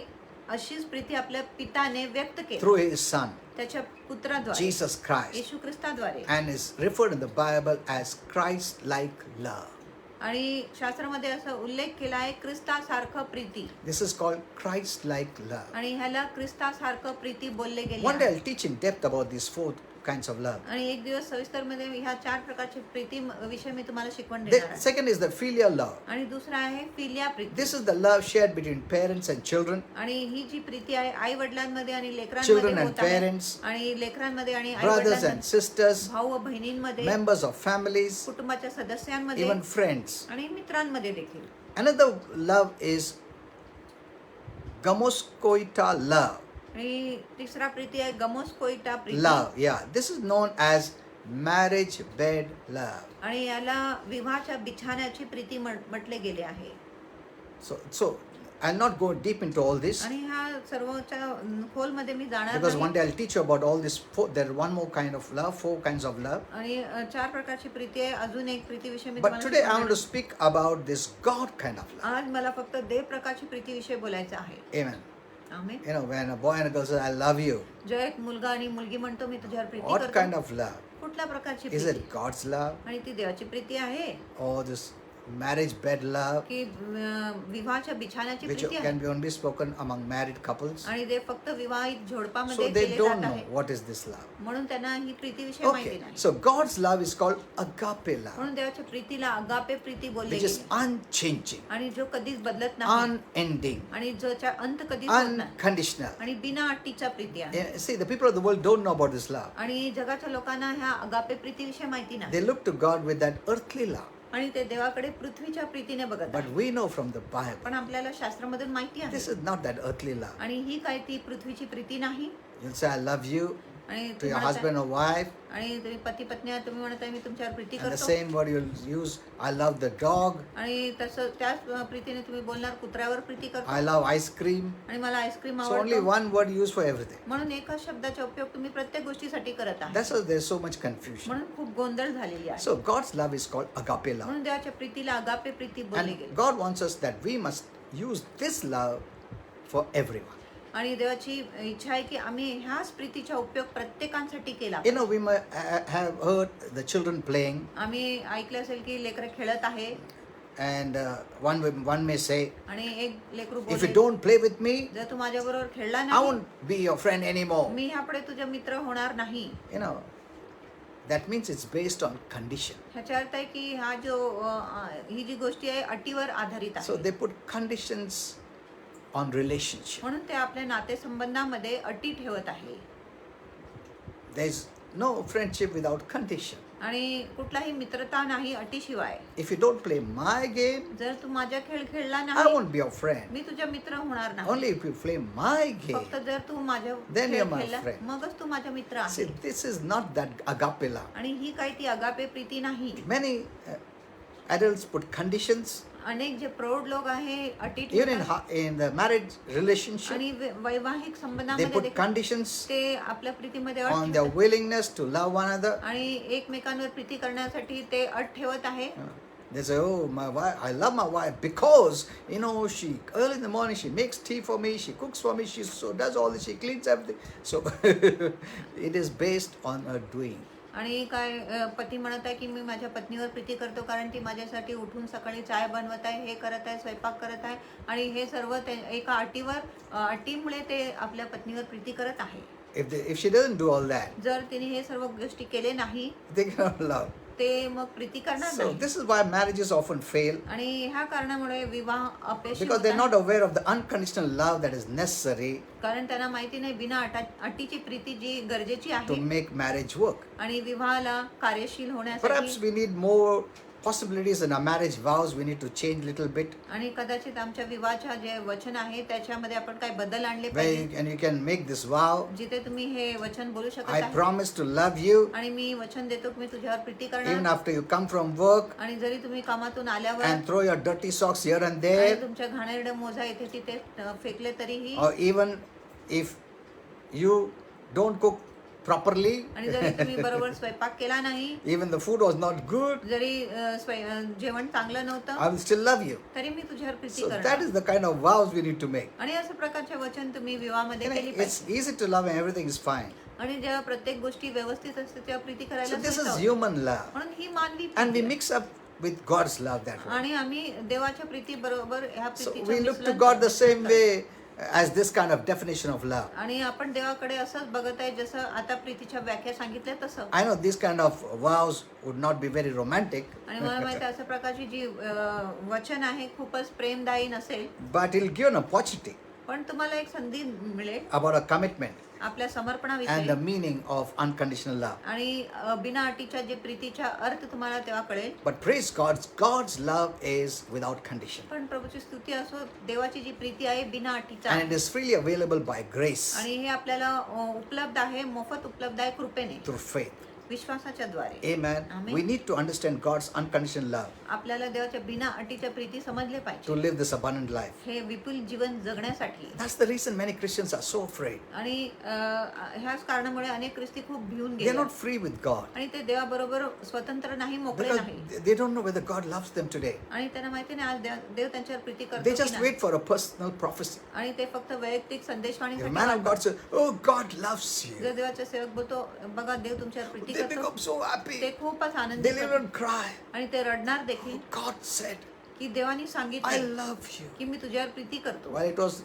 C: अशीच प्रीती आपल्या पिताने व्यक्त केली
B: through His Son,
C: त्याच्या पुत्राद्वारे,
B: Jesus Christ,
C: Yeshu ख्रिस्ताद्वारे.
B: and is referred in the Bible as Christ-like love.
C: आणि शास्त्रामध्ये असा उल्लेख केला आहे ख्रिस्तासारखं Preeti.
B: This is called Christ-like love.
C: आणि ह्याला ख्रिस्तासारखं प्रीती बोलले गेले
B: One day
C: आहे.
B: I'll teach in depth about these 4 kinds of love.
C: आणि एक दिवस सविस्तर मध्ये ह्या 4 प्रकारची प्रीती विषय मी तुम्हाला शिकवण देणार
B: The
C: आहे.
B: second is the filial love.
C: आणि दुसरा आहे philia Preeti.
B: This is the love shared between parents and children,
C: आणि ही जी प्रीती आहे आई वडिलांमध्ये आणि
B: children
C: लेकरांमध्ये
B: and
C: होत आहे.
B: parents,
C: आणि लेकरांमध्ये आणि आई
B: brothers and
C: वडिलांमध्ये,
B: sisters,
C: भाऊ व बहिणींमध्ये,
B: members of families,
C: कुटुंबाच्या सदस्यांमध्ये
B: even friends.
C: आणि मित्रांमध्ये देखील.
B: Another love is gamoskoita love.
C: आणि तिसरा प्रीती आहे गमोस्कोइटा Preeti.
B: Love, yeah. This is known as marriage bed love.
C: आणि याला विवाहाच्या बिछाण्याची प्रीती म्हटले गेले आहे.
B: So I'll not go deep into all this
C: आणि ह्या सर्वच्या खोलमध्ये मी जाणार
B: because one
C: नाही.
B: day I'll teach you about all this. There are one more kind of love, 4 kinds of love.
C: आणि 4 प्रकारची प्रीती आहे. अजून एक प्रीतीविषयी मी
B: But
C: तुम्हाला
B: today I want to
C: शिकवणार.
B: speak about this God kind of love.
C: आज मला फक्त देव प्रकारची प्रीतीविषयी बोलायचं आहे.
B: Amen.
C: Amen.
B: You know, when a boy and a girl say, I love you,
C: जो एक मुलगा आणि मुलगी म्हणतो मी तुझ्यावर प्रीती
B: what kind
C: करतो,
B: of love?
C: कुठल्या प्रकारची
B: Is
C: Preeti?
B: it God's love
C: आणि ती देवाची प्रीती आहे
B: or this marriage bed love,
C: की विवाहाच्या बिछाण्याची
B: which
C: प्रीती आहे?
B: can be only spoken among married couples?
C: आणि ते फक्त विवाहित झोडपामध्ये
B: So they
C: केले
B: don't
C: जात
B: know
C: आहे.
B: what is this love.
C: म्हणून त्यांना ही प्रीतीविषयी माहिती
B: Okay,
C: नाही.
B: so God's love is called agape love,
C: म्हणून देवाच्या प्रीतीला अगापे प्रीती बोलले
B: which is
C: गेले.
B: unchanging,
C: आणि जो कधीच बदलत नाही
B: unending,
C: आणि ज्याचा अंत कधीच होत नाही
B: unconditional.
C: आणि बिना अटीचा प्रीती आहे.
B: Yeah, see, the people of the world don't know about this love.
C: आणि जगाच्या लोकांना ह्या अगापे प्रीतीविषयी माहिती नाही.
B: They look to God with that earthly love.
C: आणि ते देवाकडे पृथ्वीच्या प्रीतीने बघत
B: But
C: आहे.
B: we know from the Bible,
C: पण आपल्याला शास्त्रामधून माहिती
B: this
C: आहे
B: is not that earthly love.
C: आणि ही काय ती पृथ्वीची प्रीती नाही.
B: You'll say, I love you,
C: आणि
B: to
C: तुम्ही
B: your
C: म्हणत
B: husband or wife.
C: आहे- आणि तुम्ही पती पत्नी आहात, तुम्ही म्हणत आहे मी तुमच्यावर प्रीती
B: And the
C: करतो.
B: same word you'll use, I love the dog,
C: आणि तसं त्याच प्रीतीने तुम्ही बोलणार कुत्र्यावर प्रीती करतो.
B: I love ice cream.
C: आणि मला आईस्क्रीम
B: So only
C: आवडतो.
B: one word used for everything.
C: म्हणून एका शब्दाचा उपयोग तुम्ही प्रत्येक गोष्टीसाठी करत आहात.
B: That's why there's so much confusion.
C: म्हणून खूप गोंधळ झालेली आहे.
B: So God's love is called agape love.
C: म्हणून देवाच्या प्रीतीला अगापे प्रीती बोलली
B: And
C: गेली.
B: God wants us that we must use this love for everyone.
C: आणि देवाची इच्छा आहे की आम्ही ह्याच प्रीतीचा उपयोग प्रत्येकांसाठी केला.
B: You know, we might have heard the children playing,
C: आम्ही ऐकलं असेल की लेकरं खेळत आहे
B: and one may say,
C: आणि एक लेकरू
B: if you
C: बोलले,
B: don't play with me,
C: जर तू माझ्या बरोबर खेळला
B: I
C: नाही
B: won't be your friend anymore.
C: मी ह्यापुढे तुझा मित्र होणार नाही.
B: You know, that means it's based on condition.
C: ह्याचा अर्थ आहे की हा जो ही जी गोष्टी आहे अटीवर आधारित
B: So
C: आहे.
B: they put conditions on relationship.
C: म्हणून ते आपल्या नातेसंबंधामध्ये अटी ठेवत आहे.
B: There's no friendship without condition.
C: आणि कुठलाही मित्रता नाही अटीशिवाय.
B: If you don't play my game,
C: जर तू माझा खेळ खेळला
B: I
C: नाही
B: won't be your friend.
C: मी तुझा मित्र होणार नाही.
B: Only if you play my
C: फक्त
B: game.
C: जर तू माझा
B: Then
C: खेळ
B: you're my
C: खेळला
B: friend.
C: मगच तू माझा मित्र
B: See,
C: आहे.
B: this is not that agape love.
C: आणि ही काही ती अगापे प्रीती नाही.
B: Many adults put conditions
C: अनेक जे प्रौढ लोक आहे अटी
B: even in
C: ठेवतात.
B: in the marriage relationship.
C: आणि वैवाहिक
B: They
C: संबंधामध्ये
B: put
C: देखील
B: conditions
C: ते आपल्या प्रीतीमध्ये अट
B: on their
C: ठेवतात.
B: willingness to love one another.
C: आणि एकमेकांवर प्रीती करण्यासाठी ते अट ठेवत आहे.
B: They say, "Oh, my wife, I love my wife because you know she early in the morning she makes tea for me, she cooks for me, she so does all this, she cleans everything." So it is based on her doing.
C: आणि काय पती म्हणत आहे की मी माझ्या पत्नीवर प्रीती करतो कारण ती माझ्यासाठी उठून सकाळी चाय बनवत आहे, हे करत आहे, स्वयंपाक करत आहे आणि हे सर्व एका अटीमुळे ते आपल्या पत्नीवर प्रीती करत आहे.
B: If she doesn't do all that,
C: जर तिने हे सर्व गोष्टी केले नाही
B: they cannot love.
C: ते मग प्रीती करणार
B: So
C: नाही.
B: this is why marriages often fail,
C: आणि ह्या कारणामुळे विवाह अपयशी
B: because they're
C: होतात.
B: not aware of the unconditional love that is necessary
C: कारण त्यांना माहिती नाही बिना अटीची प्रीती जी गरजेची
B: to
C: आहे
B: make marriage work.
C: आणि विवाहाला कार्यशील
B: Perhaps
C: होण्यासाठी.
B: we need more possibilities in our marriage vows. We need to change little bit.
C: आणि कदाचित आमच्या विवाहाच्या जे वचन आहे त्याच्यामध्ये आपण काही बदल आणले
B: Where
C: पाहिजे.
B: and you can make this vow.
C: जिथे तुम्ही हे वचन बोलू शकत
B: I
C: आहे
B: promise to love you
C: आणि मी वचन देतो की मी तुझ्यावर प्रीती
B: even
C: करणार.
B: after you come from work
C: आणि जरी तुम्ही कामातून आल्यावर
B: and throw your dirty socks here and
C: आणि
B: there,
C: तुमच्या घाणेरडे मोजा इथे तिथे फेकले तरीही
B: or even if you don't cook properly,
C: आणि जरी तुम्ही बरोबर स्वयंपाक केला नाही,
B: even the food was not good,
C: जरी जेवण चांगलं नव्हतं
B: I will still love you.
C: तरी मी तुझ्यावर प्रीती
B: So that
C: करणार.
B: is the kind of vows we need to make.
C: आणि अशा प्रकारचे वचन तुम्ही विवाहामध्ये
B: You
C: केली
B: know, it's
C: पाहिजे.
B: easy to love and everything is fine.
C: आणि जेव्हा प्रत्येक गोष्टी व्यवस्थित असते तेव्हा प्रीती
B: So
C: करायला
B: this
C: सोयीचं
B: is
C: होतं.
B: human love.
C: म्हणून ही मानवी
B: And we
C: प्रीती आहे.
B: mix up with God's love that way.
C: आणि आम्ही देवाच्या प्रीती बरोबर ह्या
B: So
C: प्रीतीचं
B: we look to
C: मिश्रण
B: God the same
C: करतो.
B: way as this kind of definition of love.
C: आणि आपण देवाकडे असंच बघत आहे जसं आता प्रीतीच्या व्याख्या सांगितल्या तसं.
B: I know these kind of vows would not be very romantic,
C: आणि मला माहिती आहे अशा प्रकारची जी वचन आहे खूपच प्रेमदायी नसेल,
B: but it'll give an opportunity
C: पण तुम्हाला एक संधी मिळेल
B: about a commitment
C: आपल्या
B: and the
C: समर्पणाविषयी.
B: meaning of unconditional love.
C: आणि बिना अटीच्या जे प्रीतीचा अर्थ तुम्हाला तेव्हा कळेल.
B: But praise God, God's love is without condition.
C: पण प्रभूची स्तुती असो, देवाची जी प्रीती आहे बिना अटीचा
B: And
C: आहे.
B: it is freely available by grace
C: आणि हे आपल्याला उपलब्ध आहे, मोफत उपलब्ध आहे कृपेने,
B: through faith.
C: विश्वासाच्या द्वारे.
B: Amen.
C: Amen.
B: We need to understand God's unconditional love
C: आपल्याला देवाच्या बिना अटीच्या प्रीती समजले
B: to
C: पाहिजे,
B: live this abundant life.
C: हे विपुल जीवन जगण्यासाठी.
B: That's the reason many Christians are so afraid.
C: आणि ह्याच कारणामुळे अनेक ख्रिस्ती खूप भिवून
B: They're
C: गेले
B: not free with God
C: आणि ते देवाबरोबर स्वतंत्र नाही, मोकळे
B: because
C: नाही.
B: they don't know whether God loves them today.
C: आणि त्यांना माहिती नाही आज देव त्यांच्यावर प्रीती
B: They
C: करतो की
B: just
C: नाही.
B: wait for a personal prophecy.
C: आणि ते फक्त वैयक्तिक
B: The
C: संदेशवाणीसाठी
B: man of
C: वाट
B: God says, "Oh, God loves
C: जर
B: you."
C: देवाचा सेवक बोलतो बघा देव तुमच्यावर प्रीती
B: They
C: करतो,
B: become so
C: ते
B: happy.
C: खूपच आनंदी
B: They'll
C: होतात.
B: even cry.
C: आणि ते रडणार देखील
B: God said,
C: की देवानी
B: "I
C: सांगितले
B: love you."
C: की मी तुझ्यावर प्रीती करतो.
B: Well, it was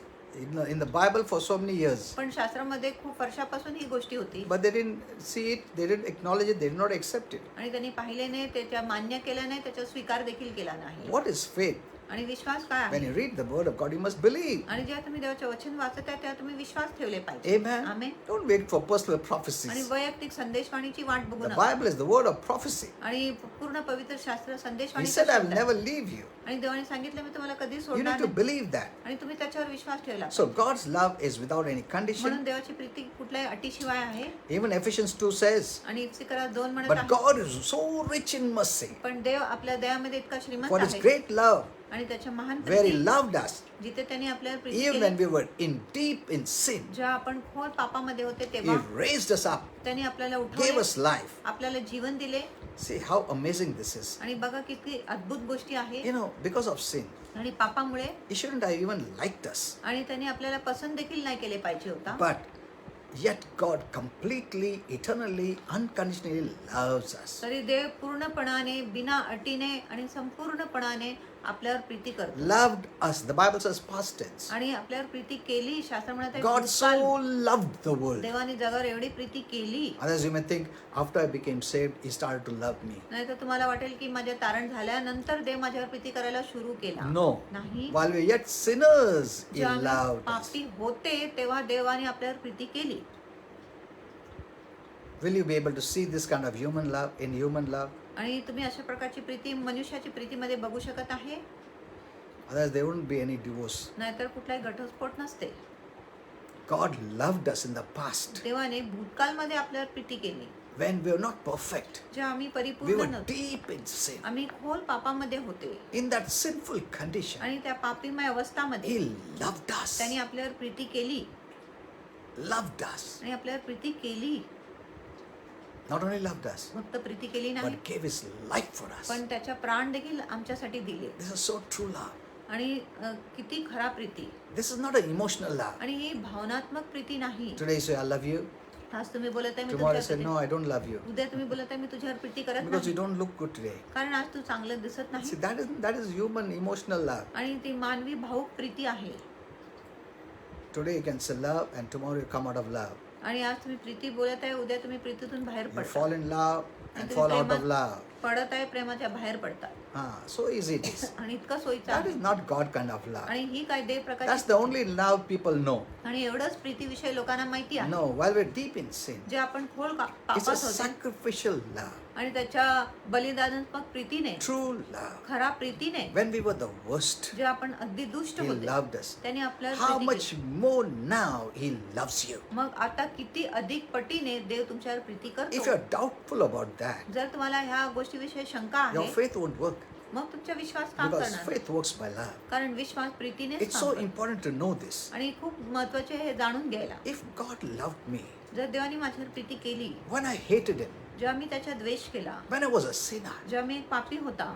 B: in the Bible for so many years,
C: पण शास्त्रामध्ये खूप वर्षापासून ही गोष्टी होती
B: but they didn't see it, they didn't acknowledge it, they did not accept it.
C: आणि त्यांनी पाहिले नाही, त्याच्या मान्य केलं नाही, त्याचा स्वीकार देखील केला नाही.
B: What is faith?
C: आणि विश्वास काय
B: When
C: आहे?
B: you read the word of God, you must believe.
C: आणि जेव्हा तुम्ही देवाचे वचन वाचत आहे तेव्हा तुम्ही विश्वास ठेवले पाहिजे.
B: Amen.
C: Amen.
B: Don't wait for personal
C: आणि
B: prophecies.
C: वैयक्तिक संदेशवाणीची वाट बघू
B: The
C: नका.
B: Bible is the word of prophecy.
C: आणि पूर्ण पवित्र शास्त्र
B: He
C: संदेशवाणी
B: said, I will never leave you.
C: आणि देवाने सांगितलं मी तुम्हाला कधी
B: You
C: सोडणार
B: need to
C: नाही.
B: believe that.
C: आणि तुम्ही त्याच्यावर विश्वास ठेवला.
B: So God's love is without any condition.
C: म्हणून देवाची प्रीती कुठल्याही अटीशिवाय आहे.
B: Even Ephesians 2 says,
C: आणि इफ्सिकरा 2 म्हणत
B: but
C: आहे
B: God is so rich in mercy
C: पण देव आपल्या दयामध्ये इतका श्रीमंत
B: for his
C: आहे
B: great love,
C: आणि त्याच्या महान
B: where he
C: Preeti
B: loved us,
C: जिथे त्यांनी आपल्याला प्रीती
B: even
C: केली
B: when we were in deep in sin.
C: जेव्हा आपण खोल पापामध्ये होते
B: He
C: तेव्हा
B: raised us up,
C: त्यांनी आपल्याला
B: gave
C: उठवले,
B: us life.
C: आपल्याला जीवन दिले.
B: See how amazing this is.
C: आणि बघा किती अद्भुत गोष्टी आहे.
B: You know, because of sin,
C: आणि पापामुळे
B: he shouldn't have even liked us.
C: आणि त्यांनी आपल्याला पसंत देखील नाही केले पाहिजे होता.
B: But yet God completely, eternally, unconditionally loves us.
C: तरी देव पूर्णपणाने बिना अटीने आणि संपूर्णपणाने आपल्यावर प्रीती करतो.
B: Loved us. The Bible says past tense.
C: आणि आपल्यावर प्रीती केली. शास्त्र म्हणत आहे
B: God so
C: भूतकाळ.
B: loved the world.
C: देवाने जगावर एवढी प्रीती केली.
B: Others you may think, after I became saved, he started to love me.
C: नाही तर तुम्हाला वाटेल की माझ्या तारण झाल्यानंतर देव माझ्यावर प्रीती करायला सुरू केला.
B: No.
C: नाही.
B: While we were yet sinners, he
C: जेव्हा आम्ही
B: loved us.
C: पापी होते तेव्हा देवाने आपल्यावर प्रीती केली.
B: Will you be able to see this kind of human love in human love?
C: आणि तुम्ही अशा प्रकारची प्रीती मनुष्याची प्रीतीमध्ये बघू शकत आहे.
B: Otherwise, there wouldn't be any divorce.
C: नाहीतर कुठलाही घटस्फोट नसते.
B: God loved us in the past
C: देवाने भूतकाळमध्ये आपल्यावर प्रीती केली.
B: when we were not perfect.
C: जेव्हा आम्ही
B: We
C: परिपूर्ण
B: were
C: नव्हतो,
B: deep in sin.
C: आम्ही खोल पापामध्ये होते
B: In that sinful condition,
C: आणि त्या पापीमय अवस्थामध्ये
B: he loved us.
C: त्यांनी आपल्यावर प्रीती केली
B: Loved us.
C: आणि आपल्यावर प्रीती केली.
B: Not only loved us,
C: फक्त प्रीती केली नाही
B: but gave his life for us.
C: पण त्याच्या प्राण देखील आमच्यासाठी दिले.
B: This is so true love.
C: आणि किती खरा Preeti.
B: This is not an emotional love.
C: आणि ही भावनात्मक प्रीती नाही.
B: Today you say, I love you.
C: आज तुम्ही बोलत आहे मी
B: Tomorrow you say,
C: तुझ्यावर
B: no, I don't love you.
C: उद्या तुम्ही बोलत आहे मी तुझ्यावर प्रीती करत
B: Because you
C: नाही
B: don't look good today.
C: कारण आज तू चांगलं दिसत नाही.
B: See, that is human emotional love.
C: आणि ती मानवी भावुक प्रीती आहे.
B: Today you can say love and tomorrow you come out of love.
C: आणि आज तुम्ही प्रीती बोलत आहे उद्या तुम्ही प्रीतीतून बाहेर
B: You
C: पडता.
B: fall in love
C: आणि
B: and
C: तुम्ही
B: fall out of
C: प्रेमात
B: love.
C: पडत आहे प्रेमाच्या बाहेर पडतात.
B: So easy it is.
C: आणि इतकं सोयीचं
B: That
C: आहे.
B: is not God kind of love.
C: आणि ही काय देव
B: That's
C: प्रकारची
B: the only love people know.
C: आणि एवढंच प्रीतीविषयी लोकांना माहिती आहे.
B: No, while we're deep in sin,
C: जे आपण खोल
B: it's a
C: पापात होतो
B: sacrificial love.
C: आणि त्याच्या बलिदानात्मक प्रीतीने
B: True love.
C: खरा प्रीतीने
B: When we were the worst,
C: जे आपण अगदी दुष्ट
B: he
C: होते
B: loved us.
C: त्याने आपल्याला
B: How
C: प्रीती
B: much
C: केली.
B: more now he loves you.
C: मग आता किती अधिक पटीने देव तुमच्यावर प्रीती
B: If
C: करतो.
B: you're doubtful about that,
C: जर तुम्हाला ह्या गोष्टीविषयी शंका
B: your
C: आहे
B: faith won't work
C: मग तुमचा विश्वास काम
B: because
C: करणार
B: faith works by love.
C: कारण विश्वास प्रीतीने
B: It's so important to know this.
C: आणि खूप महत्वाचे हे जाणून घ्यायला.
B: If God loved me
C: जर देवाने माझ्यावर प्रीती केली
B: when I hated him,
C: जेव्हा मी त्याचा द्वेष केला,
B: when I was a sinner,
C: जेव्हा मी एक पापी होता,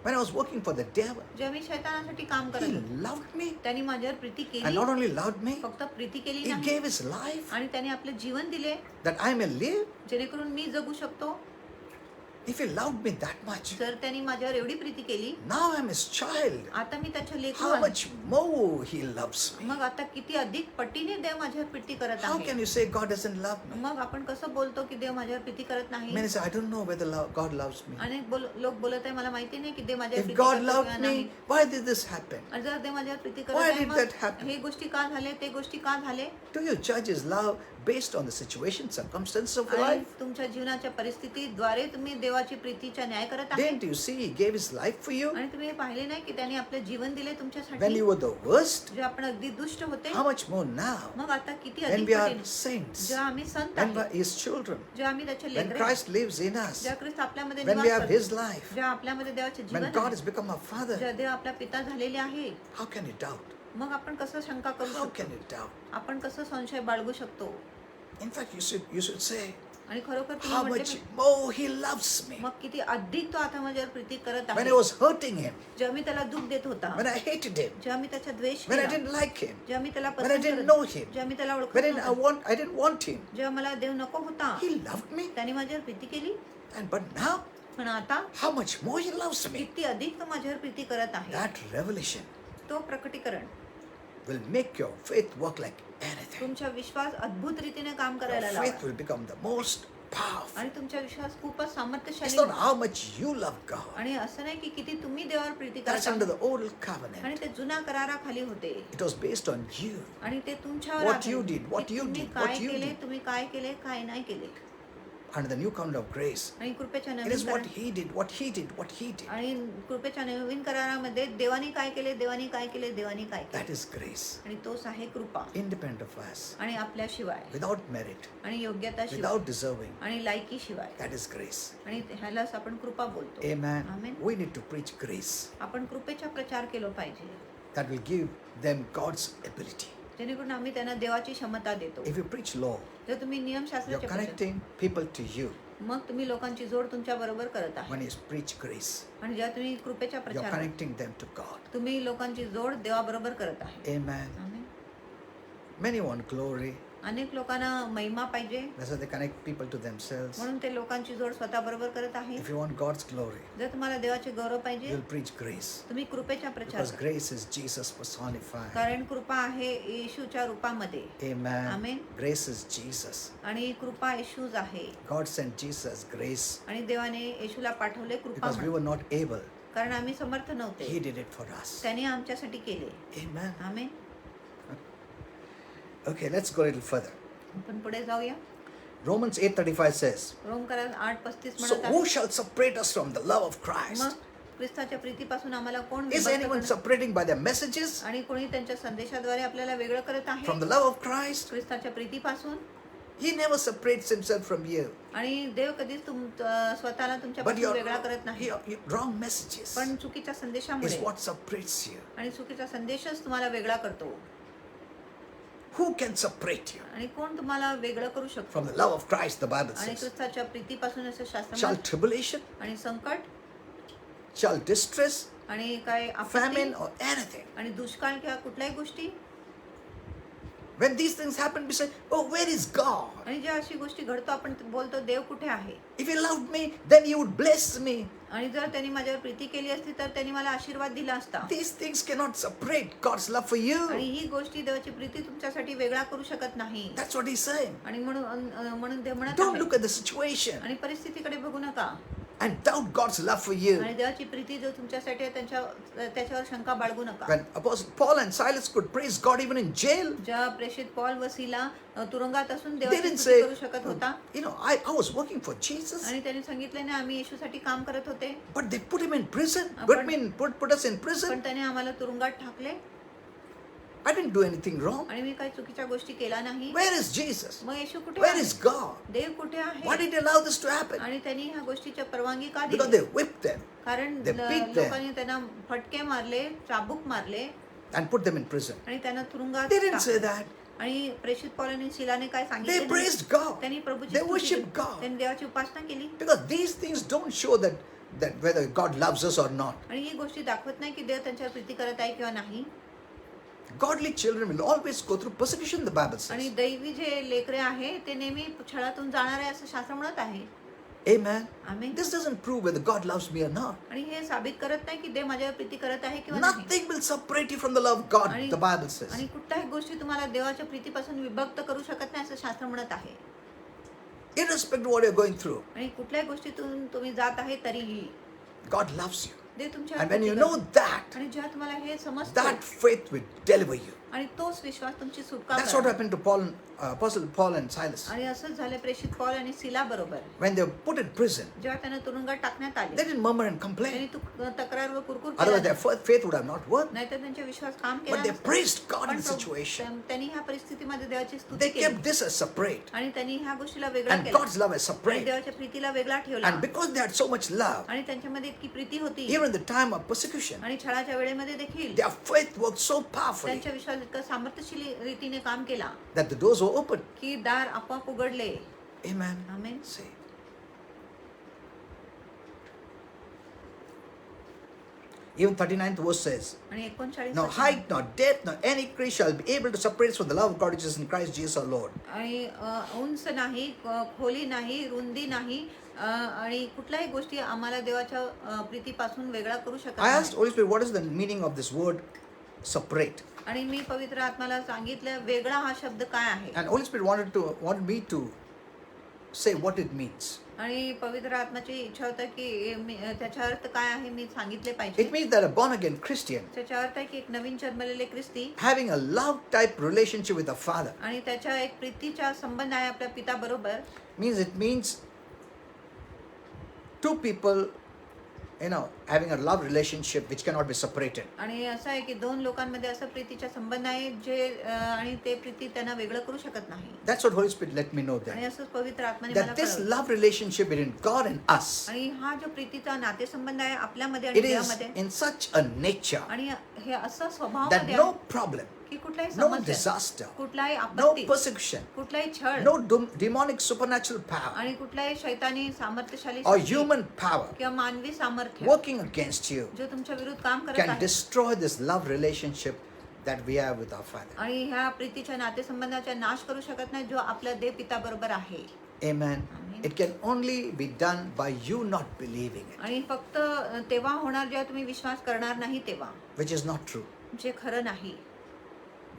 B: when I was working for the devil,
C: जेव्हा मी शैतानासाठी काम
B: he
C: करत होते,
B: loved me.
C: त्याने माझ्यावर प्रीती
B: And
C: केली.
B: not only loved me,
C: फक्त प्रीती केली
B: he
C: नाही
B: gave his life
C: आणि त्याने आपले जीवन दिले
B: that I may live.
C: जेणेकरून मी जगू शकतो.
B: If he loved me that much,
C: जर त्यांनी माझ्यावर एवढी प्रीती केली,
B: now I'm his child.
C: आता मी त्याच्या लेकरू
B: How
C: आहे.
B: much more he loves me.
C: मग आता किती अधिक पटीने देव माझ्यावर प्रीती करत
B: How
C: आहे.
B: can you say God doesn't love me?
C: मग आपण कसं बोलतो की देव माझ्यावर प्रीती करत नाही.
B: Many say, I don't know whether God loves me.
C: अनेक लोक बोलत आहे मला माहिती नाही की देव माझ्यावर
B: If
C: प्रीती
B: God
C: करतो
B: loved
C: किंवा
B: me,
C: नाही.
B: why did this happen?
C: आणि जर देव माझ्यावर प्रीती
B: Why
C: करत आहे
B: did that
C: मग
B: happen?
C: हे गोष्टी का झाले ते गोष्टी का झाले.
B: Do you judge his love based on the situation, circumstances of your
C: आणि
B: life?
C: तुमच्या जीवनाच्या परिस्थितीद्वारे तुम्ही देवाची प्रीतीचा न्याय करत आहे.
B: Didn't you see he gave his life for you?
C: आणि तुम्ही हे पाहिले नाही की त्याने आपले जीवन दिले
B: When
C: तुमच्यासाठी.
B: you were the worst,
C: जे आपण अगदी दुष्ट होते
B: how much more now?
C: मग आता किती
B: When
C: अधिक
B: we are
C: पटीने
B: saints,
C: जेव्हा आम्ही संत
B: when we
C: आहे,
B: are his children,
C: जेव्हा आम्ही त्याचे
B: when
C: लेकरे
B: Christ lives in us,
C: जेव्हा ख्रिस्त आपल्यामध्ये
B: when we
C: निवास
B: have
C: करतो,
B: his life,
C: जेव्हा आपल्यामध्ये देवाचे
B: when
C: जीवन
B: God
C: आहे,
B: has become our Father,
C: जेव्हा देव आपला पिता झालेले आहे,
B: how can you doubt?
C: मग आपण कसं शंका करू
B: How
C: शकतो.
B: can you doubt?
C: आपण कसं संशय बाळगू शकतो.
B: In fact, you should say,
C: आणि खरोखर
B: how
C: तुम्ही
B: much
C: म्हटले
B: more he loves me.
C: मग किती अधिक तो आता माझ्यावर प्रीती करत
B: When
C: आहे.
B: I was hurting him,
C: जेव्हा मी त्याला दुःख देत होता,
B: when I hated him,
C: जेव्हा मी त्याचा द्वेष
B: when I
C: केला,
B: didn't like him,
C: जेव्हा मी त्याला
B: when I
C: पसंत
B: didn't
C: करत
B: know him,
C: जेव्हा मी त्याला ओळखत
B: when
C: नव्हते,
B: I didn't want him,
C: जेव्हा मला देव नको होता,
B: he loved me.
C: त्याने माझ्यावर प्रीती केली.
B: But now,
C: पण आता
B: how much more he loves me.
C: किती अधिक तो माझ्यावर प्रीती करत आहे.
B: That revelation
C: तो प्रकटीकरण
B: will make your faith work like anything.
C: तुमचा विश्वास अद्भुत रीतीने काम करायला
B: Your
C: लावा.
B: faith will become the most powerful.
C: आणि तुमचा विश्वास खूपच
B: It's
C: सामर्थ्यशाली
B: not
C: होणार.
B: how much you love God.
C: आणि असं नाही की किती तुम्ही देवावर प्रीती
B: That's
C: करता.
B: under the old covenant.
C: आणि ते जुना कराराखाली होते.
B: It was based on you.
C: आणि ते तुमच्यावर
B: What
C: आधारित
B: you did, what
C: की
B: you
C: तुम्ही
B: did,
C: काय
B: what you
C: केले,
B: did.
C: तुम्ही काय केले, काय नाही केले.
B: Under the new covenant of grace,
C: आणि कृपेच्या
B: it
C: नवीन
B: is what
C: करा-
B: he did, what he did, what he did.
C: आणि कृपेच्या नवीन करारामध्ये देवानी काय केले, देवानी काय केले, देवानी काय
B: That
C: केले.
B: is grace,
C: आणि तोच आहे कृपा.
B: independent of us,
C: आणि आपल्याशिवाय
B: without merit,
C: आणि योग्यताशिवाय
B: without deserving.
C: आणि लायकीशिवाय.
B: That is grace.
C: आणि ह्यालाच आपण कृपा बोलतो.
B: Amen.
C: Amen.
B: We need to preach grace.
C: आपण कृपेचा प्रचार केला पाहिजे,
B: That will give them God's ability.
C: जेणेकरून आम्ही त्यांना देवाची क्षमता देतो.
B: If you preach law,
C: जर तुम्ही
B: you're
C: नियमशास्त्राचे प्रचार-
B: connecting people to you.
C: मग तुम्ही लोकांची जोड तुमच्या बरोबर करत आहे.
B: When you preach grace,
C: आणि जेव्हा तुम्ही कृपेच्या
B: you're
C: प्रचार
B: connecting them to God.
C: तुम्ही लोकांची जोड देवाबरोबर करत आहे.
B: Amen.
C: आमेन.
B: Many want glory.
C: अनेक लोकांना महिमा पाहिजे,
B: That's why they connect people to themselves.
C: म्हणून ते लोकांची जोड स्वतः बरोबर करत आहे.
B: If you want God's glory,
C: जर तुम्हाला देवाचे गौरव पाहिजे,
B: you'll preach grace.
C: तुम्ही कृपेचा प्रचार
B: Because
C: करा.
B: grace is Jesus personified.
C: कारण कृपा आहे येशूच्या रूपामध्ये.
B: Amen.
C: Amen.
B: Grace is Jesus.
C: आणि कृपा येशूच आहे.
B: God sent Jesus grace
C: आणि देवाने येशूला पाठवले कृपा
B: because we
C: म्हणून.
B: were not able.
C: कारण आम्ही समर्थ
B: He
C: नव्हते,
B: did it for us.
C: त्याने आमच्यासाठी केले.
B: Amen.
C: Amen.
B: Okay, let's go a little further.
C: आपण पुढे जाऊया.
B: Romans 8:35 says,
C: रोमकरार 8:35
B: so
C: म्हणत
B: who
C: आहे,
B: shall separate us from the love of Christ?
C: मग ख्रिस्ताच्या प्रीतीपासून आम्हाला कोण
B: Is
C: विभक्त
B: anyone
C: करणार?
B: separating by their messages
C: आणि कोणी त्यांच्या संदेशाद्वारे आपल्याला वेगळं करत आहे
B: from the love of Christ?
C: ख्रिस्ताच्या प्रीतीपासून?
B: He never separates himself from you.
C: आणि देव कधीच स्वतःला
B: But
C: तुमच्यापासून वेगळा करत नाही.
B: wrong messages
C: पण चुकीच्या
B: is
C: संदेशामुळे
B: what separates you.
C: आणि चुकीचा संदेशच तुम्हाला वेगळा करतो.
B: Who can separate you
C: आणि कोण तुम्हाला वेगळं करू शकतो?
B: from the love of Christ? The Bible
C: आणि
B: says.
C: ख्रिस्ताच्या प्रीतीपासून असं शास्त्र
B: Shall
C: म्हणतं.
B: tribulation,
C: आणि संकट
B: shall distress,
C: आणि काय आपत्ती
B: famine, or anything?
C: आणि दुष्काळ किंवा कुठल्याही गोष्टी.
B: When these things happen, we say, oh, where is God?
C: आणि ज्या अशी गोष्टी घडतो आपण बोलतो देव कुठे आहे?
B: If he loved me, then he would bless me.
C: आणि जर त्यांनी माझ्यावर प्रीती केली असती तर त्यांनी मला आशीर्वाद दिला असता.
B: These things cannot separate God's love for you.
C: आणि ही गोष्टी देवाची प्रीती तुमच्यासाठी वेगळा करू शकत नाही.
B: That's what he's saying.
C: आणि म्हणून देव म्हणत
B: Don't
C: आहे,
B: look at the situation
C: आणि परिस्थितीकडे बघू नका.
B: and doubt God's love for you.
C: आणि देवाची प्रीती जो तुमच्यासाठी आहे त्याच्यावर शंका बाळगू नका.
B: When Apostle Paul and Silas could praise God even in jail,
C: ज्या प्रेषित पॉल व सीला तुरुंगात असून
B: they
C: देवाची
B: didn't
C: स्तुती
B: say,
C: करू शकत होता.
B: I was working for Jesus,
C: आणि त्यांनी सांगितले ना आम्ही येशूसाठी काम करत होते,
B: but they put him in prison.
C: But-
B: Put us in
C: पण
B: prison.
C: त्याने आम्हाला तुरुंगात टाकले
B: I didn't do anything wrong.
C: आणि मी काही चुकीच्या गोष्टी केल्या नाही.
B: Where is Jesus?
C: मग येशू कुठे
B: Where
C: आहे?
B: is God?
C: देव कुठे
B: Why
C: आहे?
B: did he allow this to happen?
C: आणि त्यांनी ह्या गोष्टीची परवानगी का
B: Because
C: दिली?
B: they whipped them
C: कारण
B: they beat them.
C: लोकांनी त्यांना फटके मारले, चाबूक मारले
B: and put them in prison.
C: आणि त्यांना तुरुंगात
B: They didn't say
C: टाकले.
B: that.
C: आणि प्रेषित पॉल आणि शिलाने काय
B: They
C: सांगितले नाही.
B: praised God.
C: त्यांनी प्रभूची
B: They
C: स्तुती
B: worshiped
C: केली.
B: God.
C: त्यांनी देवाची उपासना केली.
B: Because these things don't show that whether God loves us or not.
C: आणि ही गोष्टी दाखवत नाही की देव त्यांच्यावर प्रीती करत आहे किंवा नाही.
B: Godly children will always go through persecution, the Bible
C: आणि
B: says.
C: दैवी जे लेकरे आहे ते नेहमी छळातून जाणार आहे असं शास्त्र म्हणत आहे.
B: Amen.
C: Amen.
B: This doesn't prove whether God loves me or not.
C: आणि हे साबित करत नाही की देव माझ्यावर प्रीती करत आहे किंवा नाही.
B: Nothing will separate you from the love of God,
C: आणि-
B: the Bible says.
C: आणि कुठल्याही गोष्टी तुम्हाला देवाच्या प्रीतीपासून विभक्त करू शकत नाही असं शास्त्र म्हणत आहे.
B: Irrespective of what you're going through,
C: आणि कुठल्याही गोष्टीतून तुम्ही जात आहे तरीही
B: God loves you.
C: देव तुमच्यावर
B: And when
C: प्रीती
B: you
C: करतो.
B: know that,
C: आणि जेव्हा तुम्हाला हे समजतं
B: that faith will deliver you.
C: आणि तोच विश्वास तुमची सुटका
B: That's what
C: करणार.
B: happened to Apostle Paul and Silas.
C: आणि असंच झालं प्रेषित पॉल आणि सिला बरोबर.
B: When they were put in prison,
C: जेव्हा त्यांना तुरुंगात टाकण्यात
B: they
C: आले
B: didn't murmur and complain.
C: त्यांनी तक्रार व कुरकुर
B: Otherwise,
C: केला
B: their faith would have not worked.
C: नाहीतर त्यांचा विश्वास काम
B: But
C: केला
B: they
C: नसता.
B: praised God
C: पण
B: in the situation.
C: त्यांनी ह्या परिस्थितीमध्ये देवाची स्तुती
B: They
C: केली
B: kept this as separate.
C: आणि त्यांनी ह्या गोष्टीला वेगळा
B: And
C: केला
B: God's love as
C: आणि
B: separate.
C: देवाच्या प्रीतीला वेगळा ठेवला.
B: And because they had so much love,
C: आणि त्यांच्यामध्ये इतकी प्रीती होती
B: even in the time of persecution,
C: आणि छळाच्या वेळेमध्ये देखील
B: their faith worked so powerfully
C: त्यांच्या विश्वास इतकं सामर्थ्यशील रीतीने काम केला
B: that the doors were open.
C: की दार आपोआप उघडले.
B: Amen.
C: आमेन.
B: Say. Even 39th verse says,
C: आणि 39
B: no height, nor depth, nor any creature shall be able to separate us from the love of God which is in Christ Jesus our Lord.
C: आणि उंच नाही, खोली नाही, रुंदी नाही आणि कुठल्याही गोष्टी आम्हाला देवाच्या प्रीतीपासून वेगळा करू शकत
B: I asked
C: नाही.
B: Holy Spirit, what is the meaning of this word separate?
C: आणि मी पवित्र आत्म्याला सांगितलं वेगळा हा शब्द काय आहे.
B: And Holy Spirit wanted me to say what it means.
C: आणि पवित्र आत्म्याची इच्छा होता की त्याचा अर्थ काय आहे मी सांगितले
B: It
C: पाहिजे.
B: means that a born again Christian
C: त्याचा अर्थ आहे की एक नवीन जन्मलेले ख्रिस्ती
B: having a love type relationship with the Father
C: आणि त्याच्या एक प्रीतीचा संबंध आहे आपल्या पिता बरोबर.
B: means two people, having a love relationship which cannot be separated.
C: आणि असं आहे की दोन लोकांमध्ये असं प्रीतीचा संबंध आहे जे आणि ते प्रीती त्यांना वेगळं करू शकत नाही.
B: That's what Holy Spirit let me know
C: आणि
B: that.
C: असंच पवित्र आत्म्याने मला
B: That this
C: कळवलं.
B: love relationship between God and us,
C: आणि हा जो प्रीतीचा नातेसंबंध आहे आपल्यामध्ये आणि
B: it is
C: देवामध्ये
B: in such a nature
C: आणि हे असं
B: that
C: स्वभावामध्ये
B: no
C: आहे
B: problem,
C: की कुठलाही
B: no
C: समस्या,
B: disaster,
C: कुठलाही
B: no
C: आपत्ती,
B: persecution,
C: कुठलाही छळ
B: no demonic supernatural power
C: आणि कुठलाही शैतानी सामर्थ्यशाली
B: or
C: शक्ती
B: human power
C: किंवा मानवी सामर्थ्य
B: working against you
C: जो तुमच्या विरुद्ध काम करत
B: can
C: आहे
B: destroy this love relationship that we have with our Father.
C: आणि ह्या प्रीतीच्या नातेसंबंधाचा नाश करू शकत नाही जो आपल्या देव पिता बरोबर आहे.
B: Amen.
C: Amen.
B: It can only be done by you not believing it,
C: आणि फक्त तेव्हा होणार जेव्हा तुम्ही विश्वास करणार नाही तेव्हा,
B: which is not true.
C: जे खरं नाही.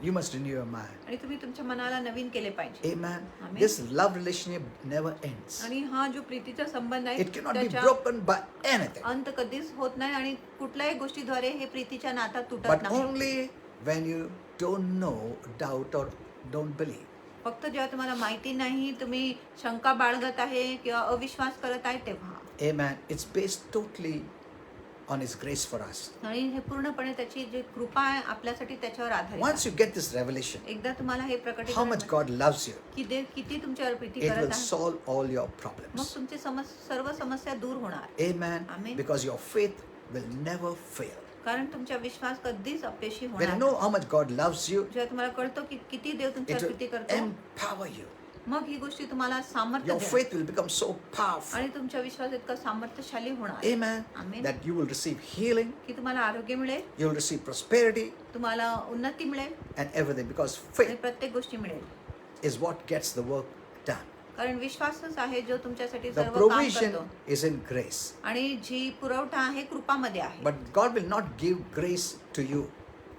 B: You must renew your mind.
C: आणि तुम्ही तुमच्या मनाला नवीन केले पाहिजे.
B: Amen.
C: Amen.
B: This love relationship never ends.
C: आणि हा जो प्रीतीचा संबंध आहे
B: It cannot be
C: त्याच्या
B: broken by anything,
C: अंत कधीच होत नाही आणि कुठल्याही गोष्टीद्वारे हे प्रीतीच्या नाता तुटत
B: but
C: नाही.
B: only when you don't know, doubt, or don't believe.
C: फक्त जेव्हा तुम्हाला माहिती नाही, तुम्ही शंका बाळगत आहे किंवा अविश्वास करत आहे तेव्हा.
B: Amen. It's based totally on His grace for us.
C: आणि हे पूर्णपणे त्याची जी कृपा आहे आपल्यासाठी त्याच्यावर आधारित
B: Once
C: आहे.
B: you get this revelation,
C: एकदा तुम्हाला हे
B: how
C: प्रकटीकरण
B: much God loves you,
C: की देव किती तुमच्यावर प्रीती
B: it
C: करत
B: will
C: आहे,
B: solve all your
C: मग
B: problems.
C: तुमची सर्व समस्या दूर होणार.
B: Amen.
C: Amen.
B: Because your faith will never fail.
C: कारण तुमचा विश्वास कधीच अपयशी
B: When you
C: होणार
B: know
C: नाही.
B: how much God loves you,
C: जेव्हा तुम्हाला कळतो की किती देव
B: it
C: तुमच्यावर प्रीती
B: will
C: करतो,
B: empower you.
C: मग ही गोष्टी तुम्हाला सामर्थ्य
B: Your
C: देणार.
B: faith will become so powerful.
C: आणि तुमचा विश्वास इतका सामर्थ्यशाली होणार.
B: Amen.
C: Amen.
B: That you will receive healing,
C: की तुम्हाला आरोग्य मिळेल,
B: you will receive prosperity
C: तुम्हाला उन्नती मिळेल
B: and everything. Because
C: आणि
B: faith
C: प्रत्येक गोष्टी मिळेल.
B: is what gets the work done.
C: कारण विश्वासच आहे जो तुमच्यासाठी
B: The
C: सर्व काम
B: provision
C: करतो.
B: is in grace.
C: आणि जी पुरवठा आहे कृपामध्ये आहे.
B: But God will not give grace to you.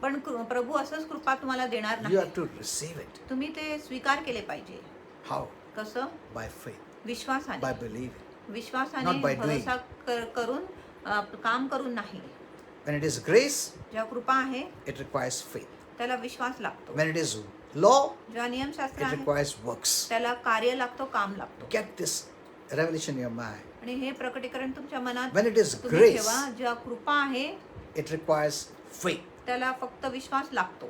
C: पण प्रभू असंच कृपा तुम्हाला देणार
B: You
C: नाही.
B: have to receive it.
C: तुम्ही ते स्वीकार केले पाहिजे.
B: How?
C: कसं?
B: By faith,
C: विश्वासाने.
B: by believing.
C: विश्वासाने
B: Not by doing.
C: भरोसा करून काम करून नाही.
B: When it is grace,
C: जेव्हा कृपा आहे
B: it requires faith.
C: त्याला विश्वास लागतो.
B: When it is law,
C: जेव्हा नियमशास्त्र
B: it
C: आहे
B: requires works.
C: त्याला कार्य लागतो, काम लागतो.
B: Get this revelation in your mind.
C: आणि हे प्रकटीकरण तुमच्या मनात
B: When it is
C: तुम्ही
B: grace,
C: ठेवा. जेव्हा कृपा आहे
B: it requires faith.
C: त्याला फक्त विश्वास लागतो.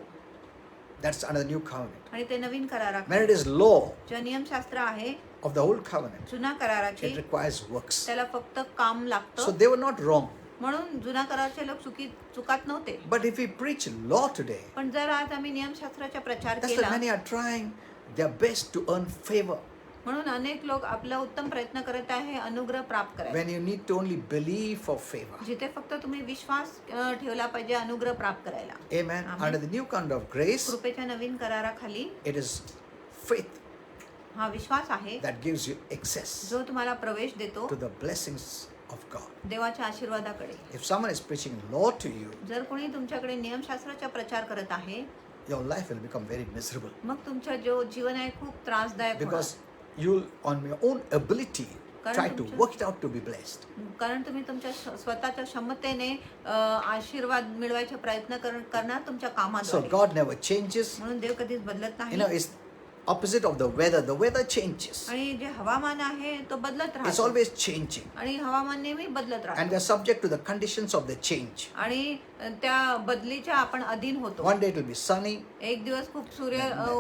B: That's under the new covenant.
C: आणि ते नवीन करारात
B: When it is law
C: जे नियमशास्त्र आहे
B: of the old covenant,
C: जुना कराराची
B: it requires works.
C: त्याला फक्त काम
B: So
C: लागतं.
B: they were not wrong.
C: म्हणून जुना कराराचे लोक चुकात नव्हते.
B: But if we preach law today,
C: पण जर आज आम्ही नियमशास्त्राचा प्रचार
B: that's
C: केला,
B: why many are trying their best to earn favor.
C: म्हणून अनेक लोक आपला उत्तम प्रयत्न करत आहे अनुग्रह प्राप्त करायचा.
B: When you need to only believe for favor.
C: जिथे फक्त तुम्ही विश्वास ठेवला पाहिजे अनुग्रह प्राप्त करायला.
B: Amen.
C: Amen.
B: Under the new covenant of grace,
C: कृपेच्या Naveen कराराखाली
B: it is faith
C: हा विश्वास आहे
B: that gives you access
C: जो तुम्हाला प्रवेश देतो
B: to the blessings of God.
C: देवाच्या आशीर्वादाकडे.
B: If someone is preaching law to you,
C: जर कोणी तुमच्याकडे नियमशास्त्राचा प्रचार करत आहे,
B: your life will become very miserable.
C: मग तुमच्या जो जीवन आहे खूप त्रासदायक होणार.
B: Because you'll, on your own ability, try to work it out to be blessed.
C: कारण तुम्ही तुमच्या स्वतःच्या क्षमतेने आशीर्वाद मिळवायचा प्रयत्न करणार तुमच्या
B: So
C: कामाद्वारे.
B: God never changes.
C: म्हणून देव कधीच बदलत
B: You know,
C: नाही.
B: it's opposite of the weather. The weather changes.
C: आणि जे हवामान आहे तो बदलत
B: It's
C: राहतो.
B: always changing.
C: आणि हवामान नेहमी बदलत
B: And
C: राहतो.
B: they're subject to the conditions of the change.
C: आणि त्या बदलीच्या आपण अधीन होतो.
B: One day it will be sunny.
C: एक दिवस खूप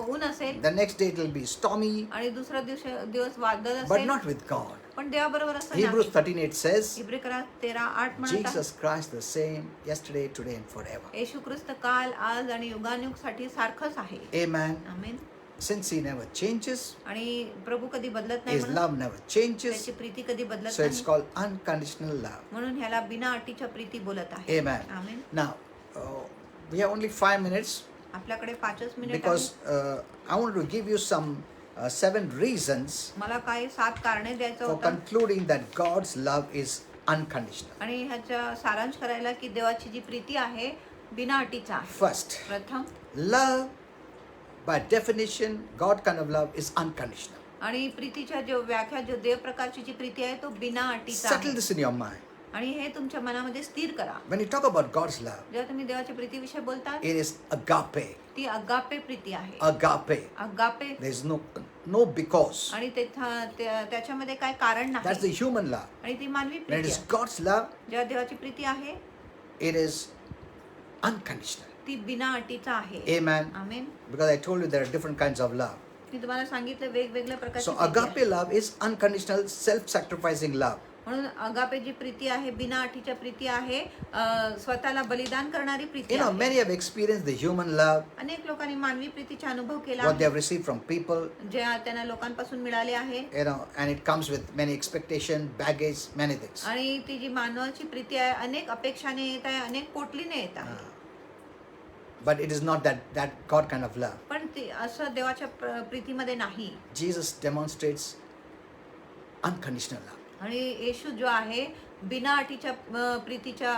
C: ऊन असेल
B: The next day it will be stormy.
C: आणि दुसरा दिवस वादळ
B: But
C: असेल.
B: not with God.
C: पण देवाबरोबर असं
B: Hebrews
C: नाही.
B: 13:8 says,
C: इब्रिकरा 13:8 म्हणत आहे,
B: Jesus Christ the same yesterday, today and forever.
C: येशू ख्रिस्त काल आज आणि युगानुग साठी सारखंच आहे.
B: Amen.
C: Amen.
B: Since he never changes,
C: आणि प्रभू कधी बदलत नाही
B: his
C: म्हणून
B: love never changes.
C: त्याची प्रीती कधी बदलत
B: So it's
C: नाही
B: called unconditional love.
C: म्हणून ह्याला बिना अटीच्या प्रीती बोलत आहे.
B: Amen.
C: Amen.
B: Now, we have only 5 minutes
C: आपल्याकडे 5 minute
B: because I want to give you some 7 reasons
C: मला काही 7 कारणे द्यायचं
B: for
C: होतं
B: concluding that God's love is unconditional.
C: आणि ह्याचा सारांश करायला की देवाची जी प्रीती आहे बिना अटीचा आहे.
B: First,
C: प्रथम
B: love by definition, God kind of love is unconditional.
C: आणि प्रीतीच्या जो व्याख्या जो देव प्रकारची जी प्रीती आहे तो बिना अटीचा
B: Settle
C: आहे.
B: this in your mind.
C: आणि हे तुमच्या मनामध्ये स्थिर करा.
B: When you talk about God's love,
C: जेव्हा तुम्ही देवाच्या प्रीतीविषयी बोलता
B: it is agape.
C: ती अगापे प्रीती आहे.
B: Agape.
C: Agape.
B: There is no because.
C: आणि त्याच्यामध्ये काय कारण
B: That's the
C: नाही.
B: human love.
C: आणि ती मानवी
B: When it
C: प्रीती
B: is
C: आहे.
B: God's love,
C: जेव्हा देवाची प्रीती आहे
B: it is unconditional.
C: ती बिना अटीचा आहे.
B: Amen.
C: Amen.
B: Because I told you there are different kinds of love.
C: मी तुम्हाला सांगितलं वेगवेगळ्या प्रकारची
B: So
C: प्रीती आहे.
B: agape love is unconditional, self-sacrificing love.
C: म्हणून अगापे जी प्रीती आहे बिना अटीच्या प्रीती आहे, स्वतःला बलिदान करणारी प्रीती
B: You know,
C: आहे.
B: many have experienced the human love,
C: अनेक लोकांनी मानवी प्रीतीचा अनुभव केला
B: what they
C: आहे,
B: have received from people,
C: जे त्यांना लोकांपासून मिळाले आहे.
B: you know, and it comes with many expectation, baggage, many things.
C: आणि ती जी मानवाची प्रीती आहे अनेक अपेक्षाने येत आहे, अनेक पोटलीने येत आहे.
B: But it is not that God kind of love.
C: पण ती असं देवाच्या प्रीतीमध्ये नाही.
B: Jesus demonstrates unconditional love.
C: आणि येशू जो आहे बिना अटीच्या प्रीतीच्या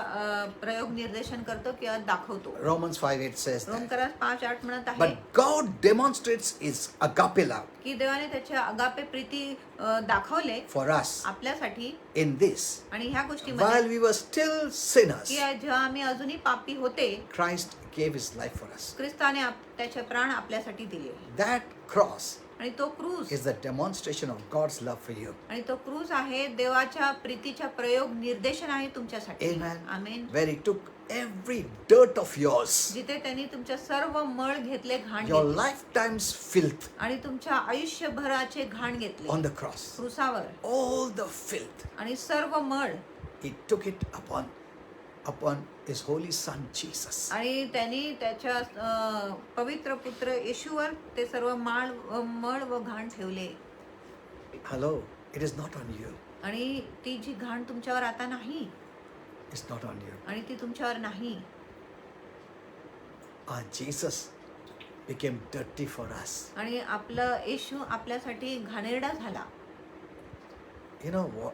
C: प्रयोग निर्देशन करतो किंवा दाखवतो.
B: Romans 5:8 says that.
C: रोमकरास 5:8 म्हणत आहे
B: But God demonstrates His agape love
C: की देवाने त्याच्या अगापे प्रीती दाखवले
B: for us
C: आपल्यासाठी.
B: in this.
C: आणि ह्या गोष्टीमध्ये
B: While we were still sinners,
C: की जेव्हा आम्ही अजूनही पापी होते,
B: Christ gave His life for us.
C: ख्रिस्ताने त्याचे प्राण आपल्यासाठी दिले.
B: That cross
C: आणि तो क्रूस
B: is the demonstration of God's love for you.
C: आणि तो क्रूस आहे देवाच्या प्रीतीच्या प्रयोग निर्देशन आहे तुमच्यासाठी.
B: Amen.
C: Amen.
B: Where He took every dirt of yours,
C: जिथे त्यांनी तुमच्या सर्व मळ घेतले, घाण
B: your
C: घेतली
B: lifetime's filth
C: आणि तुमच्या आयुष्यभराचे घाण घेतले
B: on the cross,
C: क्रूसावर.
B: all the filth,
C: आणि सर्व मळ
B: He took it upon His holy Son Jesus.
C: आणि त्यांनी त्याच्या पवित्र पुत्र येशूवर ते सर्व मळ व घाण ठेवले.
B: Hello, it is not on you.
C: आणि ती जी घाण तुमच्यावर आता नाही,
B: It's not on you.
C: आणि ती तुमच्यावर नाही.
B: Jesus became dirty for us.
C: आणि आपलं येशू आपल्यासाठी घाणेरडा झाला.
B: You know what?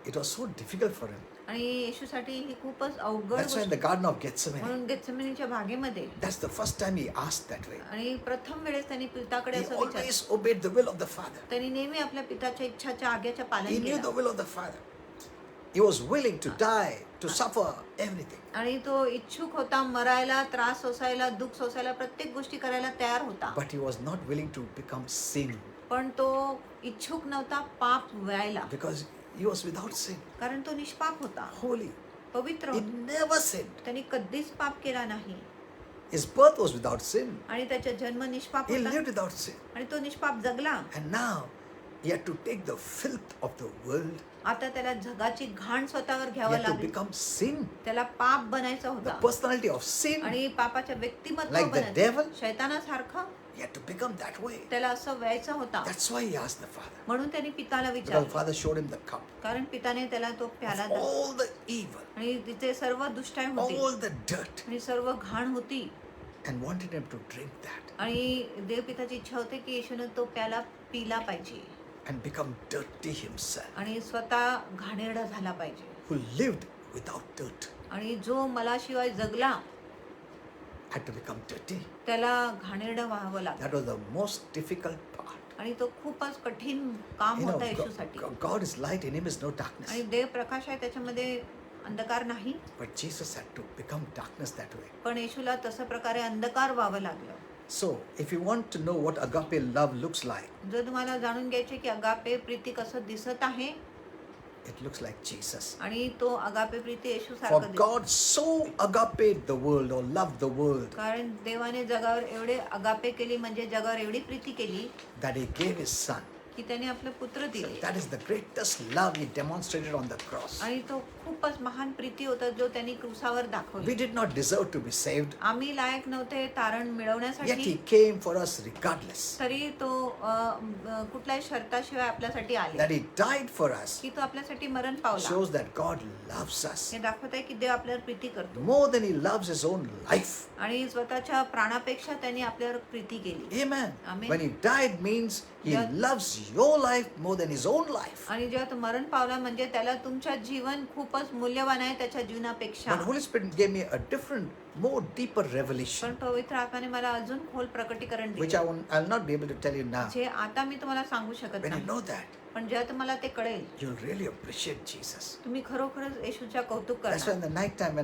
B: It was so difficult for Him.
C: आणि येशूसाठी ही खूपच अवघड
B: That's why in
C: गोष्ट.
B: the Garden of Gethsemane,
C: म्हणून गेत्सेमनीच्या भागेमध्ये
B: that's the first time He asked that way.
C: आणि प्रथम वेळेस त्यांनी पिताकडे
B: He
C: असं विचारलं.
B: always obeyed the will of the Father.
C: त्यांनी नेहमी आपल्या पिताच्या इच्छाच्या आज्ञेचं
B: He
C: पालन
B: knew the
C: केलं.
B: will of the Father. He was willing to die, to suffer everything.
C: आणि तो इच्छुक होता मरायला, त्रास सोसायला, दुःख सोसायला, प्रत्येक गोष्टी करायला तयार होता.
B: But He was not willing to become sin
C: पण तो इच्छुक नव्हता पाप व्हायला,
B: because He was without sin,
C: कारण तो निष्पाप होता,
B: holy.
C: पवित्र
B: He
C: होता.
B: never sinned.
C: त्यांनी कधीच पाप केला नाही.
B: His birth was without sin.
C: आणि त्याचा जन्म निष्पाप
B: He
C: होता
B: lived without sin.
C: आणि तो निष्पाप जगला.
B: And now He had to take the filth of the world.
C: आता त्याला जगाची घाण स्वतःवर
B: He
C: घ्यावं
B: had to
C: लागली.
B: become sin.
C: त्याला पाप बनायचं
B: The
C: होता
B: personality of sin.
C: आणि पापाच्या व्यक्तिमत्व
B: Like the devil?
C: बनायचं. शैतानासारखं
B: He had to become that way.
C: त्याला असं व्हायचं होता.
B: That's why He asked the Father.
C: म्हणून त्यांनी पिताला
B: Because the
C: विचारलं,
B: Father showed Him the cup.
C: कारण पिताने त्याला तो प्याला
B: Of
C: दिला.
B: all the evil,
C: आणि तिथे सर्व दुष्टाई होती
B: all the dirt,
C: आणि सर्व घाण होती.
B: and wanted Him to drink that
C: आणि देवपिताची इच्छा होती की येशूने तो प्याला पिला पाहिजे
B: and become dirty Himself,
C: आणि स्वतः घाणेरडा झाला पाहिजे.
B: who lived without dirt,
C: आणि जो मला शिवाय जगला
B: had to become dirty.
C: त्याला घाणेरडं व्हावं लागलं.
B: That was the most difficult part.
C: आणि तो खूपच कठीण काम
B: You know,
C: होता येशूसाठी.
B: God is light, in Him is no darkness.
C: आणि देव प्रकाश आहे, त्याच्यामध्ये अंधकार नाही.
B: But Jesus had to become darkness that way.
C: पण येशूला तसं प्रकारे अंधकार व्हावं लागलं.
B: So, if you want to know what agape love looks like,
C: जर तुम्हाला जाणून घ्यायचे की अगापे प्रीती कसं दिसत आहे,
B: it looks like Jesus.
C: आणि तो अगापे प्रीती येशू
B: For
C: सारखं दिसतो.
B: God so agaped the world or loved the world
C: कारण देवाने जगावर एवढे अगापे केली, म्हणजे जगावर एवढी प्रीती केली
B: that He gave His Son.
C: की त्याने आपले पुत्र दिले.
B: That is the greatest love He demonstrated on the cross.
C: आणि तो खूपच महान प्रीती होता जो त्यांनी क्रूसावर
B: We
C: दाखवली.
B: did not deserve to be saved,
C: आम्ही लायक नव्हते तारण
B: yet
C: मिळवण्यासाठी,
B: He came for us regardless.
C: तरी तो कुठल्याही शर्ताशिवाय आपल्यासाठी आले.
B: That He died for us
C: की तो आपल्यासाठी मरण पावला.
B: shows that God loves us
C: हे दाखवत आहे की देव आपल्यावर प्रीती करतो
B: more than He loves His own life.
C: आणि स्वतःच्या प्राणापेक्षा त्यांनी आपल्यावर प्रीती केली.
B: Amen.
C: Amen.
B: When He died means He
C: Yeah.
B: loves your life more than His own life.
C: आणि जेव्हा तो मरण पावला म्हणजे त्याला तुमच्या जीवन खूप खूपच मूल्यवान आहे त्याच्या जीवनापेक्षा.
B: But Holy Spirit gave me a different, more deeper revelation,
C: पण पवित्र आत्म्याने मला अजून खोल प्रकटीकरण
B: which
C: दिले,
B: I'll not be able to tell you now.
C: जे आता मी तुम्हाला सांगू शकत
B: When you
C: नाही.
B: know that,
C: पण जेव्हा तुम्हाला ते कळेल,
B: you'll really appreciate Jesus.
C: तुम्ही खरोखरच येशूच्या कौतुक
B: That's why in
C: करणार.
B: the night time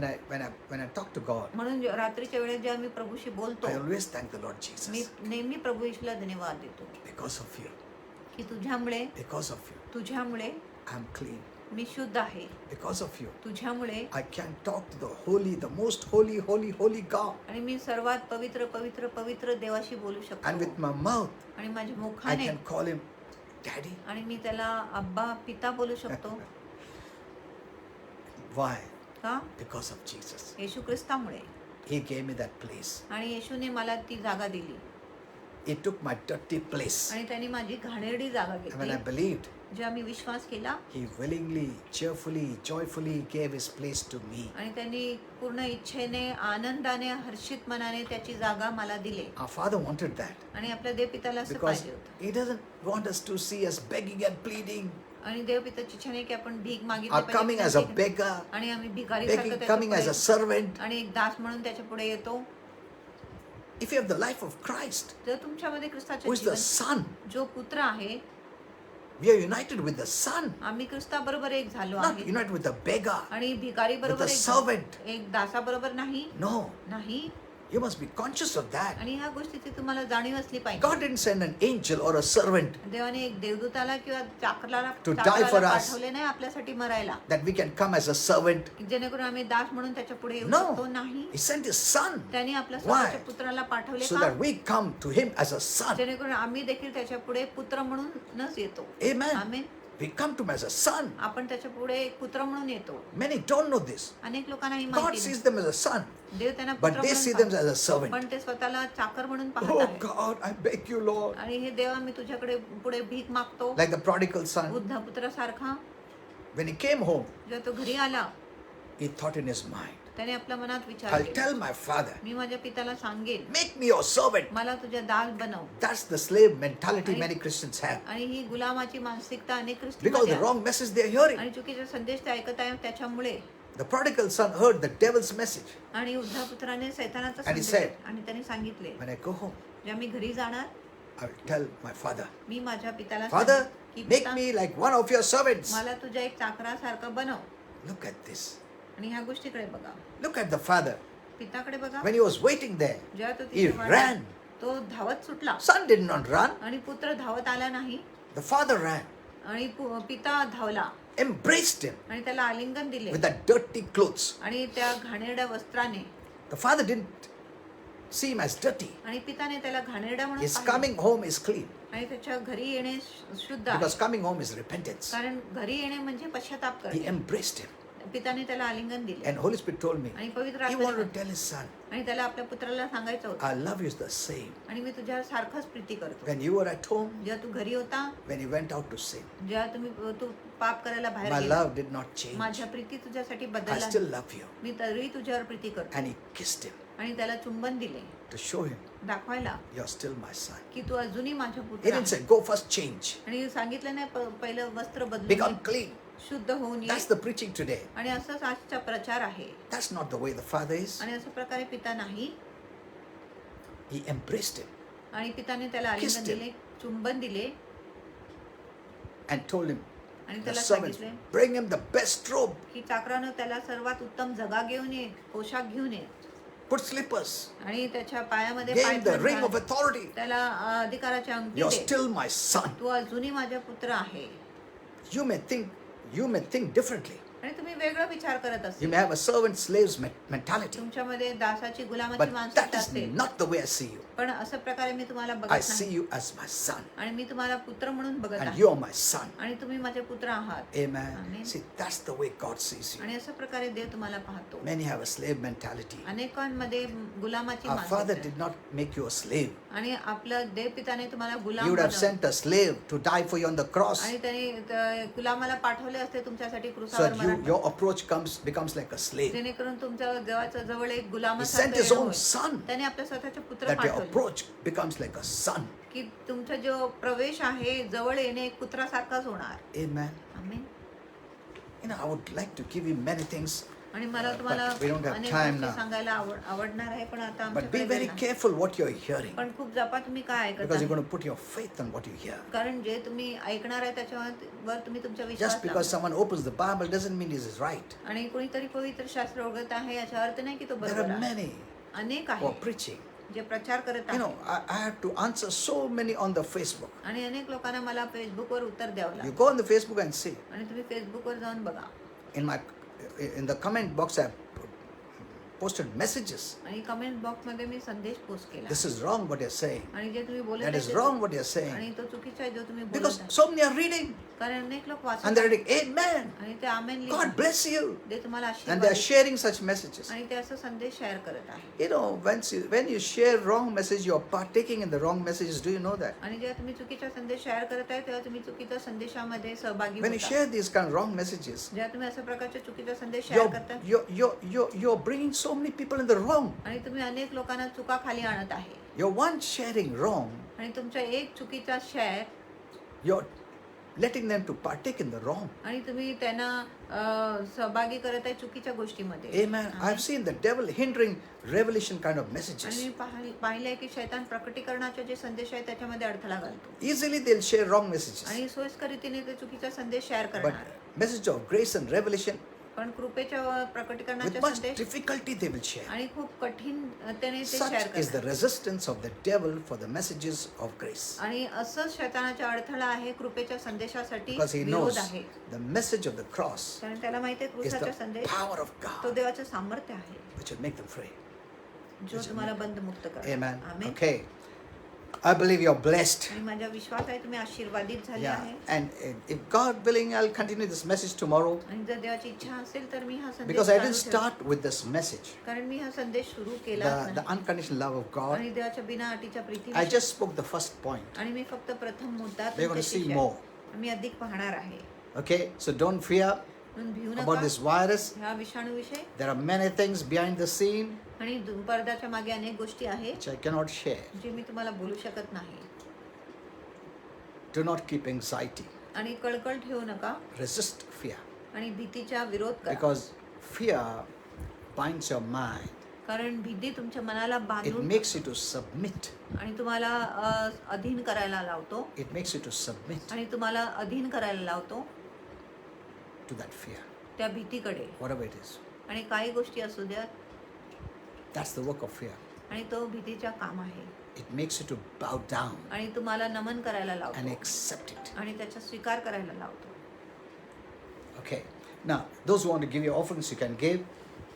B: when I talk to God,
C: म्हणून रात्रीच्या वेळेस जेव्हा मी प्रभूशी बोलतो,
B: I always thank the Lord
C: me
B: Jesus
C: नेहमी प्रभू येशूला धन्यवाद देतो
B: because of you.
C: की तुझ्यामुळे
B: Because of you,
C: तुझ्यामुळे
B: I'm clean.
C: मी शुद्ध आहे.
B: Because of you,
C: तुझ्यामुळे
B: I can talk to the holy, the most holy, holy, holy God.
C: आणि मी सर्वात पवित्र पवित्र पवित्र देवाशी बोलू
B: And
C: शकतो.
B: with my mouth,
C: आणि माझ्या
B: I
C: मुखाने
B: can call him Daddy.
C: आणि मी त्याला अब्बा पिता बोलू शकतो.
B: Why?
C: का?
B: Because of Jesus.
C: Yeshu ख्रिस्तामुळे.
B: He gave me that place.
C: आणि येशूने मला ती जागा दिली
B: He took my dirty place.
C: आणि त्यांनी माझी घाणेरडी जागा
B: And when I
C: घेतली.
B: believed,
C: जेव्हा मी विश्वास केला
B: he willingly, cheerfully, joyfully gave his place to me.
C: आणि त्यांनी पूर्ण इच्छेने आनंदाने हर्षित मनाने त्याची जागा मला दिली.
B: Our Father wanted that
C: आणि आपल्या देवपिताला असं
B: because
C: पाहिजे होतं.
B: he doesn't want us to see us begging and pleading,
C: आणि देवपिताची इच्छा नाही की आपण भीक
B: or
C: मागितली
B: coming as a beggar,
C: आणि आम्ही भिकारी
B: begging, coming as a servant.
C: आणि एक दास म्हणून त्याच्या पुढे येतो.
B: If you have the life of Christ,
C: जर तुमच्यामध्ये ख्रिस्ताचे
B: who is the
C: Jeevan,
B: Son,
C: जो पुत्र आहे,
B: we are united with the Son,
C: आम्ही ख्रिस्ताबरोबर एक झालो
B: not
C: आहे.
B: united with the beggar,
C: आणि भिकारी बरोबर
B: with the servant.
C: एक दासाबरोबर नाही.
B: No,
C: नाही.
B: you must be conscious of that.
C: आणि ह्या गोष्टीची तुम्हाला जाणीव असली पाहिजे.
B: God didn't send an angel or a servant
C: देवाने एक देवदूताला किंवा चाकराला
B: To die for us.
C: पाठवले नाही आपल्यासाठी मरायला,
B: that we can come as a servant.
C: जेणेकरून आम्ही दास म्हणून त्याच्या पुढे येऊ
B: No,
C: शकतो. नाही.
B: he sent his Son
C: त्याने आपल्या
B: Why?
C: स्वतःच्या पुत्राला पाठवले
B: so
C: का?
B: that we come to him as a son.
C: जेणेकरून आम्ही देखील त्याच्या पुढे पुत्र म्हणूनच येतो.
B: Amen.
C: Amen.
B: We come to him as a son.
C: आपण त्याच्या पुढे एक पुत्र म्हणून येतो.
B: Many don't know this.
C: अनेक लोकांना ही
B: God
C: माहिती
B: sees
C: नाही.
B: them as a son,
C: देव त्यांना
B: but
C: पुत्र
B: they
C: म्हणून
B: see them
C: पाहतो.
B: as a servant.
C: पण ते स्वतःला चाकर म्हणून पाहत
B: Oh
C: आहे.
B: God, I beg you, Lord.
C: आणि हे देवा मी तुझ्याकडे पुढे भीक मागतो.
B: Like the prodigal son,
C: वृद्ध पुत्रासारखा.
B: when he came home,
C: जेव्हा तो घरी आला,
B: he thought in his mind,
C: त्याने आपल्या मनात विचार
B: I'll
C: केला,
B: tell my father,
C: मी माझ्या पित्याला सांगेन,
B: make me your servant.
C: मला तुझ्या दास बनव.
B: That's the slave mentality many Christians have
C: आणि ही गुलामाची मानसिकता अनेक
B: because
C: ख्रिस्ती
B: the wrong message they are hearing.
C: आणि चुकीचा संदेश ते ऐकत आहे त्याच्यामुळे.
B: The prodigal son heard the devil's message.
C: आणि वृद्ध पुत्राने सैतानाचा
B: And he
C: संदेश
B: said,
C: आणि त्याने सांगितले,
B: When I go home,
C: जेव्हा मी घरी जाणार,
B: I will tell my father,
C: मी माझ्या पित्याला
B: Father,
C: सांगेन की
B: make
C: पिता,
B: me like one of your servants.
C: मला तुझ्या एक चाकरासारखं बनव.
B: Look at this.
C: आणि ह्या गोष्टीकडे बघा,
B: Look at the father.
C: पिताकडे बघा.
B: When he was waiting there,
C: जेव्हा तो
B: he
C: तिथे वाढला,
B: ran.
C: तो धावत सुटला.
B: Son did not run.
C: आणि पुत्र धावत आला नाही.
B: The father ran,
C: आणि पिता धावला
B: embraced him
C: आणि त्याला आलिंगन दिले.
B: with that dirty clothes.
C: आणि त्या घाणेरड्या वस्त्राने.
B: The father didn't see him as dirty.
C: आणि पिताने त्याला घाणेरड्या म्हणून
B: His
C: पाहिले.
B: coming home is clean
C: आणि त्याच्या घरी येणे शुद्ध आहे.
B: because coming home is repentance.
C: कारण घरी येणे म्हणजे पश्चाताप
B: He
C: करणे.
B: embraced him.
C: पिताने त्याला आलिंगन दिले.
B: And Holy Spirit told me,
C: आणि पवित्र
B: he wanted to
C: आत्म्याने
B: tell his son,
C: आणि त्याला आपल्या पुत्राला सांगायचं होतं,
B: I love you the same.
C: आणि मी तुझ्या सारखंच प्रीती करतो.
B: When you were at home,
C: जेव्हा तू घरी होता,
B: when you went out to sin,
C: जेव्हा तू पाप करायला बाहेर
B: my
C: गेला,
B: love did not change.
C: माझ्या प्रीती तुझ्यासाठी
B: I
C: बदलला
B: still
C: नाही.
B: love you.
C: मी तरी तुझ्यावर प्रीती करतो.
B: And he kissed him
C: आणि त्याला चुंबन दिले,
B: to show him,
C: दाखवायला
B: you're still my son.
C: की तू अजूनही माझा
B: He
C: पुत्र
B: didn't
C: आहे.
B: say, go first change,
C: आणि सांगितलं नाही पहिलं वस्त्र बदलून
B: become
C: घे,
B: clean.
C: शुद्ध होऊन ये.
B: That's the preaching today.
C: आणि असंच आजचा प्रचार आहे.
B: That's not the way the father is.
C: आणि अशा प्रकारे पिता नाही.
B: He embraced him
C: आणि पिताने त्याला आलिंगन
B: Kissed him.
C: दिले, चुंबन दिले
B: and told him,
C: आणि
B: the
C: त्याला
B: servants,
C: सांगितले
B: bring him the best robe,
C: की चाकरानं त्याला सर्वात उत्तम जगा घेऊन ये, पोशाख घेऊन ये.
B: put slippers,
C: आणि त्याच्या पायामध्ये
B: gave
C: पाय
B: him the ring
C: घाल.
B: of authority.
C: त्याला अधिकाराची अंगठी
B: You're
C: they.
B: still my son.
C: तू अजूनही माझा पुत्र आहे.
B: You may think differently.
C: आणि तुम्ही वेगळा विचार करत
B: You
C: असाल.
B: may have a servant slaves mentality,
C: तुमच्यामध्ये दासाची गुलामाची
B: but that
C: मानसिकता
B: is
C: असेल.
B: not the way I see you.
C: पण असं प्रकारे मी तुम्हाला
B: I
C: बघत
B: see
C: नाही.
B: you as my son,
C: आणि मी तुम्हाला पुत्र म्हणून बघत
B: and
C: आहे.
B: you're my son.
C: आणि तुम्ही माझे पुत्र आहात.
B: Amen.
C: Amen.
B: See, that's the way God sees you.
C: आणि अशा प्रकारे देव तुम्हाला पाहतो.
B: Many have a slave mentality.
C: अनेकांमध्ये गुलामाची
B: Our Father
C: मानसिकता
B: did not make you a slave.
C: आणि आपलं देव पिताने तुम्हाला
B: He
C: गुलाम
B: would have
C: बनवलं.
B: sent a slave to die for you on the cross.
C: आणि त्याने गुलामाला पाठवले असते तुमच्यासाठी
B: So
C: क्रुसावर
B: that
C: मरण.
B: your approach becomes like a slave.
C: जेणेकरून तुमच्या देवाच्या जवळ एक
B: He
C: गुलामासारखं
B: sent his
C: येणं
B: own
C: होईल.
B: son,
C: त्याने आपल्या स्वतःचे पुत्र
B: that your
C: पाठवले
B: approach becomes like a son.
C: की तुमचा जो प्रवेश आहे जवळ येणे एक पुत्रासारखाच होणार.
B: Amen.
C: Amen.
B: I would like to give you many things,
C: आणि मला
B: but
C: तुम्हाला
B: we don't have
C: अनेक
B: time
C: गोष्टी
B: now.
C: सांगायला आवडणार आहे, पण आता
B: But be
C: आमच्याकडे
B: very
C: वेळ नाही.
B: careful what you're hearing,
C: पण खूप जपा तुम्ही काय ऐकत
B: because you're
C: आहे.
B: going to put your faith on what you hear.
C: कारण जे तुम्ही ऐकणार आहे त्याच्यावर तुम्ही तुमचा विश्वास
B: Just because
C: लावा.
B: someone opens the Bible doesn't mean this is right.
C: आणि कोणीतरी पवित्र शास्त्र ओळखत आहे याचा अर्थ नाही की तो
B: There
C: बरोबर
B: are
C: आहे.
B: many
C: अनेक
B: who
C: आहे
B: are preaching.
C: जे प्रचार करत
B: You know,
C: आहेत.
B: I have to answer so many on the Facebook.
C: आणि अनेक लोकांना मला फेसबुकवर उत्तर द्यावं
B: You
C: लागतं.
B: go on the Facebook and see.
C: आणि तुम्ही फेसबुकवर जाऊन बघा.
B: In the comment box, I posted messages.
C: आणि कमेंट बॉक्स मध्ये मी संदेश पोस्ट केला.
B: This is wrong what you're saying.
C: आणि जे तुम्ही बोलत
B: That
C: आहे
B: is
C: ते-
B: wrong what you're saying.
C: आणि तो चुकीचा आहे जो तुम्ही बोलत
B: Because
C: आहे.
B: so many are reading
C: कारण अनेक लोक
B: and
C: वाचत
B: they're
C: आहेत.
B: reading, Amen.
C: आणि ते आमेन
B: God
C: लिहितात.
B: bless you.
C: ते तुम्हाला
B: And
C: आशीर्वाद
B: they are
C: देतात.
B: sharing such messages.
C: आणि ते असं संदेश शेअर करत आहे.
B: You know, when you share wrong message, you're partaking in the wrong messages. Do you know that?
C: आणि जेव्हा तुम्ही चुकीचा संदेश शेअर करत आहे तेव्हा तुम्ही चुकीच्या संदेशामध्ये सहभागी
B: When you
C: होता.
B: share these kind of wrong messages,
C: जेव्हा तुम्ही अशा प्रकारचे चुकीचा संदेश शेअर करता
B: you're bringing so many people in the wrong.
C: आणि तुम्ही अनेक लोकांना चुका खाली आणत आहे.
B: You're one sharing wrong,
C: आणि तुमचा एक चुकीचा share
B: you're letting them to partake in the wrong.
C: आणि तुम्ही त्यांना सहभागी करत आहे चुकीच्या गोष्टीमध्ये.
B: Amen. I've seen the devil hindering revelation kind of
C: आणि
B: messages.
C: मी पाहिलंय की शैतान प्रकटीकरणाचे जे संदेश आहे त्याच्यामध्ये अडथळा घालतो.
B: Easily they'll share wrong messages.
C: आणि सोयीस्कर रीतीने ते चुकीचा संदेश शेअर
B: But
C: करणार.
B: message of grace and revelation,
C: पण कृपेच्या
B: with
C: प्रकटीकरणाचे
B: much
C: संदेश
B: difficulty they will share.
C: आणि खूप कठीण त्याने ते शेअर
B: Such is the
C: करणार.
B: resistance of the devil for the messages of grace.
C: आणि असं शैतानाचा अडथळा आहे कृपेच्या संदेशासाठी
B: Because he
C: विरोध
B: knows
C: आहे.
B: the message of the cross
C: कारण त्याला माहिती आहे
B: is
C: क्रूसाचा
B: the
C: संदेश
B: power of
C: तो
B: God
C: देवाचं सामर्थ्य आहे
B: which will make them free.
C: जो तुम्हाला बंधमुक्त करतो.
B: Amen.
C: Amen.
B: Okay. I believe you're blessed.
C: आणि माझा विश्वास आहे तुम्ही आशीर्वादित झाले
B: Yeah.
C: आहे.
B: And if God willing, I'll continue this message tomorrow.
C: आणि जर देवाची इच्छा असेल तर मी हा संदेश
B: Because I
C: चालू
B: didn't
C: ठेवेन.
B: start with this message.
C: कारण मी हा संदेश सुरू केला
B: The unconditional love of God.
C: आणि देवाच्या बिना अटीच्या
B: I
C: Preeti
B: just spoke the first point.
C: आणि मी फक्त प्रथम मुद्दा
B: We're going to see
C: तुमच्याशी
B: more.
C: share- मी अधिक पाहणार आहे.
B: Okay? So don't fear
C: म्हणून भिऊ
B: about
C: नका
B: this virus.
C: ह्या विषाणूविषयी.
B: There are many things behind the scene
C: आणि पडद्याच्या मागे अनेक गोष्टी आहेत
B: which I cannot share.
C: जे मी तुम्हाला बोलू शकत नाही.
B: Do not keep anxiety.
C: आणि कळकळ ठेवू नका
B: Resist fear.
C: आणि भीतीचा विरोध करा.
B: Because fear binds your mind.
C: कारण भीती तुमच्या मनाला
B: It
C: बांधून
B: makes you to submit.
C: आणि तुम्हाला अधीन करायला लावतो.
B: It makes you to submit
C: आणि तुम्हाला अधीन करायला लावतो
B: to that fear.
C: त्या भीतीकडे.
B: Whatever it is.
C: आणि काही गोष्टी असू द्या
B: That's the work of fear.
C: आणि तो भीतीचा काम आहे.
B: It makes you to bow down
C: आणि तुम्हाला नमन करायला
B: and
C: लावतो
B: accept it.
C: आणि त्याचा स्वीकार करायला लावतो.
B: Okay. Now, those who want to give you offerings, you can give.